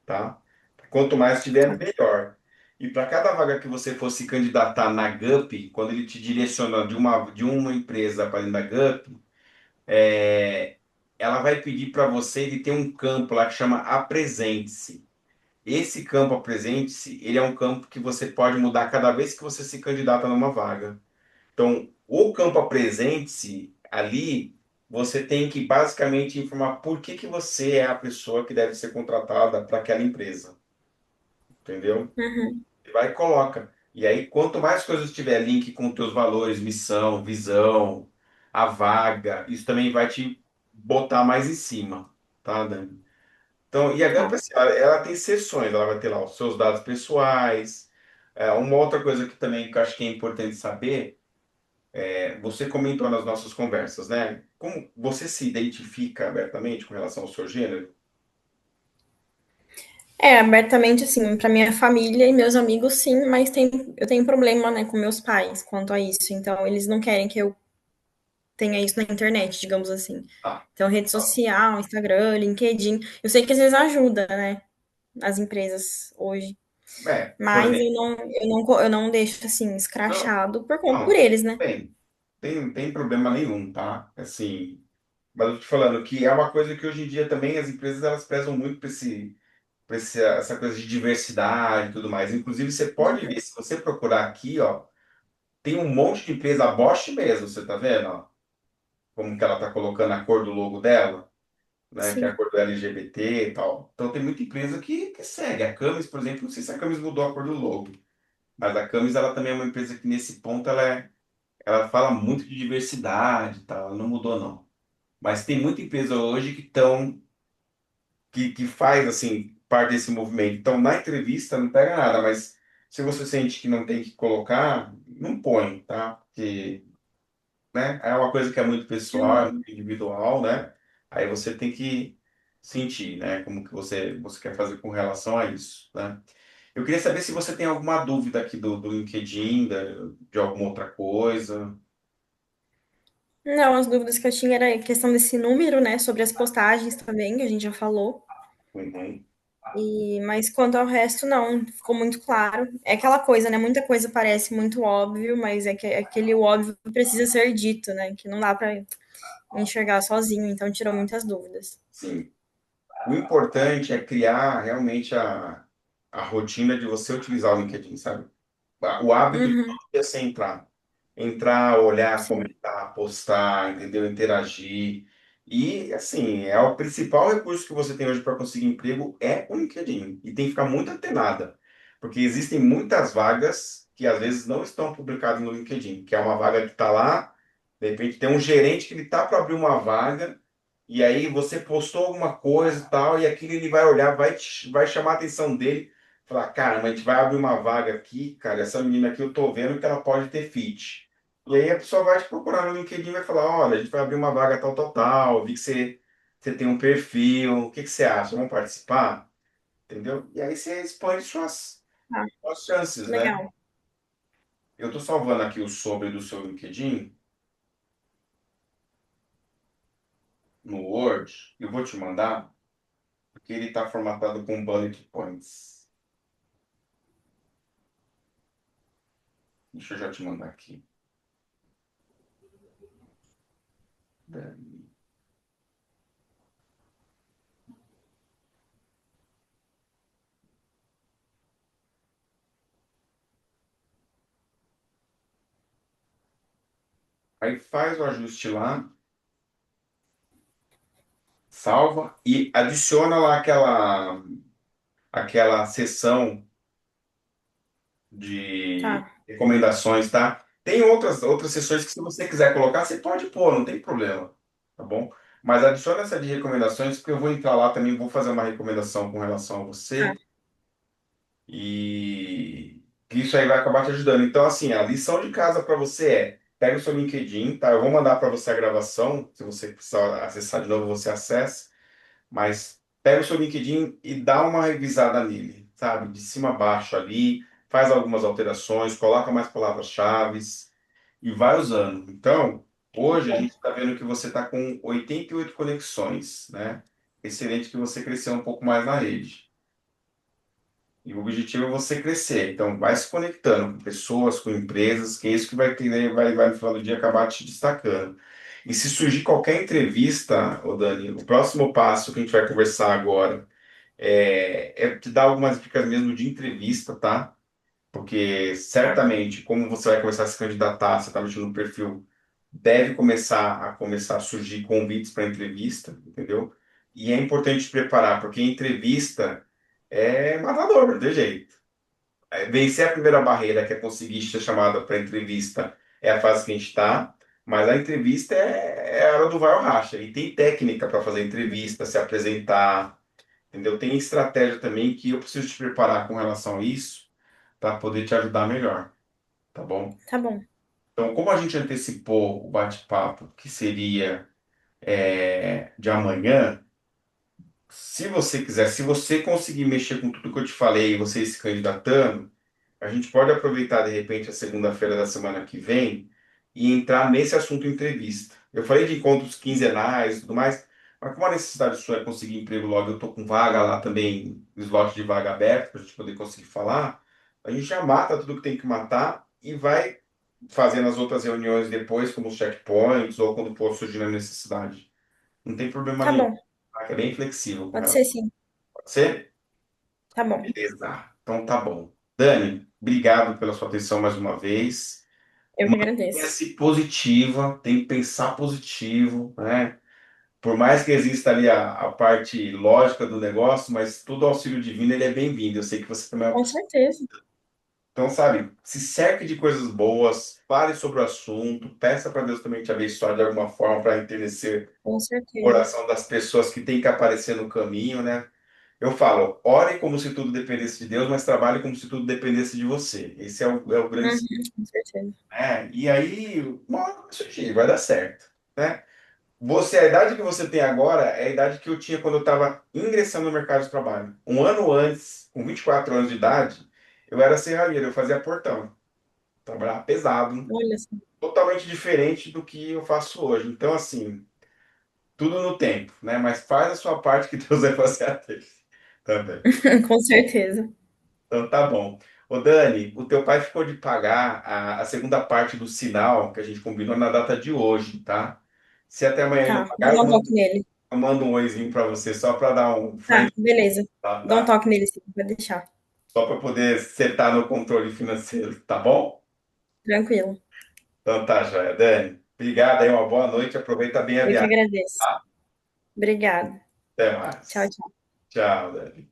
tá? Quanto mais tiver, Tá. melhor. E para cada vaga que você for se candidatar na GUP, quando ele te direciona de uma empresa para dentro da GUP, é, ela vai pedir para você, ele tem um campo lá que chama Apresente-se. Esse campo Apresente-se, ele é um campo que você pode mudar cada vez que você se candidata numa vaga. Então, o campo Apresente-se, ali, você tem que basicamente informar por que que você é a pessoa que deve ser contratada para aquela empresa, entendeu? Uhum. Você vai e coloca. E aí, quanto mais coisas tiver link com teus valores, missão, visão, a vaga, isso também vai te botar mais em cima, tá, Dani? Então, e a Tá. Gump, assim, ela tem seções, ela vai ter lá os seus dados pessoais. Uma outra coisa que também que eu acho que é importante saber, você comentou nas nossas conversas, né? Como você se identifica abertamente com relação ao seu gênero? É, abertamente, assim, pra minha família e meus amigos, sim, mas eu tenho problema, né, com meus pais quanto a isso. Então, eles não querem que eu tenha isso na internet, digamos assim. Ah, Então, rede social, Instagram, LinkedIn. Eu sei que às vezes ajuda, né, as empresas hoje. por Mas exemplo, eu não deixo, assim, não, escrachado por não, eles, né? bem, tem problema nenhum, tá? Assim, mas eu tô te falando que é uma coisa que hoje em dia também as empresas elas prezam muito essa coisa de diversidade e tudo mais. Inclusive, você pode ver, se você procurar aqui, ó, tem um monte de empresa, a Bosch mesmo, você tá vendo, ó, como que ela tá colocando a cor do logo dela? né, que é a Sim. cor do LGBT e tal. Então tem muita empresa que segue. A Camis, por exemplo, não sei se a Camis mudou a cor do logo, mas a Camis ela também é uma empresa que nesse ponto ela fala muito de diversidade e tal, ela não mudou não. Mas tem muita empresa hoje que faz assim parte desse movimento. Então na entrevista não pega nada, mas se você sente que não tem que colocar, não põe, tá? Porque, né, é uma coisa que é muito pessoal, é muito individual, né? Aí você tem que sentir, né, como que você quer fazer com relação a isso, né? Eu queria saber se você tem alguma dúvida aqui do LinkedIn, de alguma outra coisa. Não, as dúvidas que eu tinha era a questão desse número, né, sobre as postagens também, que a gente já falou. Uhum. Mas quanto ao resto, não, ficou muito claro. É aquela coisa, né? Muita coisa parece muito óbvio, mas é que aquele óbvio precisa ser dito, né? Que não dá para enxergar sozinho, então tirou muitas dúvidas. Sim. O importante é criar realmente a rotina de você utilizar o LinkedIn, sabe? O hábito de Uhum, todo dia você entrar. Entrar, olhar, sim, comentar, postar, entendeu? Interagir. E, assim, é o principal recurso que você tem hoje para conseguir emprego é o LinkedIn. E tem que ficar muito antenada. Porque existem muitas vagas que às vezes não estão publicadas no LinkedIn, que é uma vaga que está lá, de repente tem um gerente que ele está para abrir uma vaga, e aí você postou alguma coisa e tal, e aquilo ele vai olhar, vai chamar a atenção dele. Falar, caramba, a gente vai abrir uma vaga aqui, cara. Essa menina aqui eu tô vendo que ela pode ter fit. E aí a pessoa vai te procurar no LinkedIn e vai falar: olha, a gente vai abrir uma vaga tal, tal, tal. Vi que você tem um perfil. O que que você acha? Vamos participar? Entendeu? E aí você expõe tá, suas chances, né? legal. Eu tô salvando aqui o sobre do seu LinkedIn no Word. Eu vou te mandar, porque ele está formatado com bullet points. Deixa eu já te mandar aqui. Aí faz o ajuste lá. Salva e adiciona lá aquela seção de Tá, recomendações, tá? Tem outras seções que se você quiser colocar, você pode pôr, não tem problema, tá bom? Mas adiciona essa de recomendações, porque eu vou entrar lá também, vou fazer uma recomendação com relação a tá, você e isso aí vai acabar te ajudando. Então, assim, a lição de casa para você é, pega o seu LinkedIn, tá? Eu vou mandar para você a gravação, se você precisar acessar de novo, você acessa. Mas pega o seu LinkedIn e dá uma revisada nele, sabe? De cima a baixo ali, faz algumas alterações, coloca mais palavras-chave e vai usando. Então, hoje a gente está vendo que você está com 88 conexões, né? Excelente que você cresceu um pouco mais na rede. E o objetivo é você crescer. Então, vai se conectando com pessoas, com empresas, que é isso que vai ter, né, vai no final do dia acabar te destacando. E se surgir qualquer entrevista, ô Dani, o próximo passo que a gente vai conversar agora é te dar algumas dicas mesmo de entrevista, tá? Porque tá, certamente, como você vai começar a se candidatar, você está mexendo no perfil, deve começar a surgir convites para entrevista, entendeu? E é importante te preparar, porque entrevista é matador, não tem jeito. Vencer a primeira barreira, que é conseguir ser chamada para entrevista, é a fase que a gente está, mas a entrevista é a hora do vai ou racha. E tem técnica para fazer entrevista, se apresentar, entendeu? Tem estratégia também que eu preciso te preparar com relação a isso para poder te ajudar melhor, tá bom? tá bom. Então, como a gente antecipou o bate-papo, que seria de amanhã, se você quiser, se você conseguir mexer com tudo que eu te falei e você ir se candidatando, a gente pode aproveitar de repente a segunda-feira da semana que vem e entrar nesse assunto entrevista. Eu falei de encontros quinzenais e tudo mais, mas como a necessidade sua é conseguir emprego logo, eu tô com vaga lá também, slot de vaga aberto para a gente poder conseguir falar, a gente já mata tudo que tem que matar e vai fazendo as outras reuniões depois, como os checkpoints ou quando for surgir a necessidade. Não tem problema Tá nenhum. bom, Tá? É bem flexível com pode relação. ser sim. Pode ser? Tá bom. Beleza. Então tá bom. Dani, obrigado pela sua atenção mais uma vez. Eu que agradeço. Pense positiva, tem que pensar positivo, né? por mais que exista ali a parte lógica do negócio, mas todo auxílio divino ele é bem-vindo. Eu sei que você também é uma Com pessoa. certeza, Então, sabe, se cerque de coisas boas, fale sobre o assunto, peça para Deus também te abençoar de alguma forma para enternecer com o certeza. coração das pessoas que têm que aparecer no caminho, né? Eu falo, ore como se tudo dependesse de Deus, mas trabalhe como se tudo dependesse de você. Esse é o grande. Uhum, com certeza. E aí, uma hora vai surgir, vai dar certo, né? Você, a idade que você tem agora é a idade que eu tinha quando eu estava ingressando no mercado de trabalho. Um ano antes, com 24 anos de idade, eu era serralheiro, eu fazia portão. Trabalhava pesado, Olha só, totalmente diferente do que eu faço hoje. Então, assim, tudo no tempo, né? Mas faz a sua parte que Deus vai fazer a dele também. com certeza. Então, tá bom. Ô, Dani, o teu pai ficou de pagar a segunda parte do sinal que a gente combinou na data de hoje, tá? Se até amanhã ele não Tá, vou pagar, dar um toque nele. eu mando um oizinho para você só para dar um Tá, friend, beleza. tá? Dá um Tá? toque nele sim, vai deixar. Só para poder setar no controle financeiro, tá bom? Tranquilo. Então tá, joia. Dani, obrigado aí, uma boa noite. Aproveita bem a Eu que viagem, agradeço. tá? Obrigada. Até Tchau, mais. tchau. Tchau, Dani.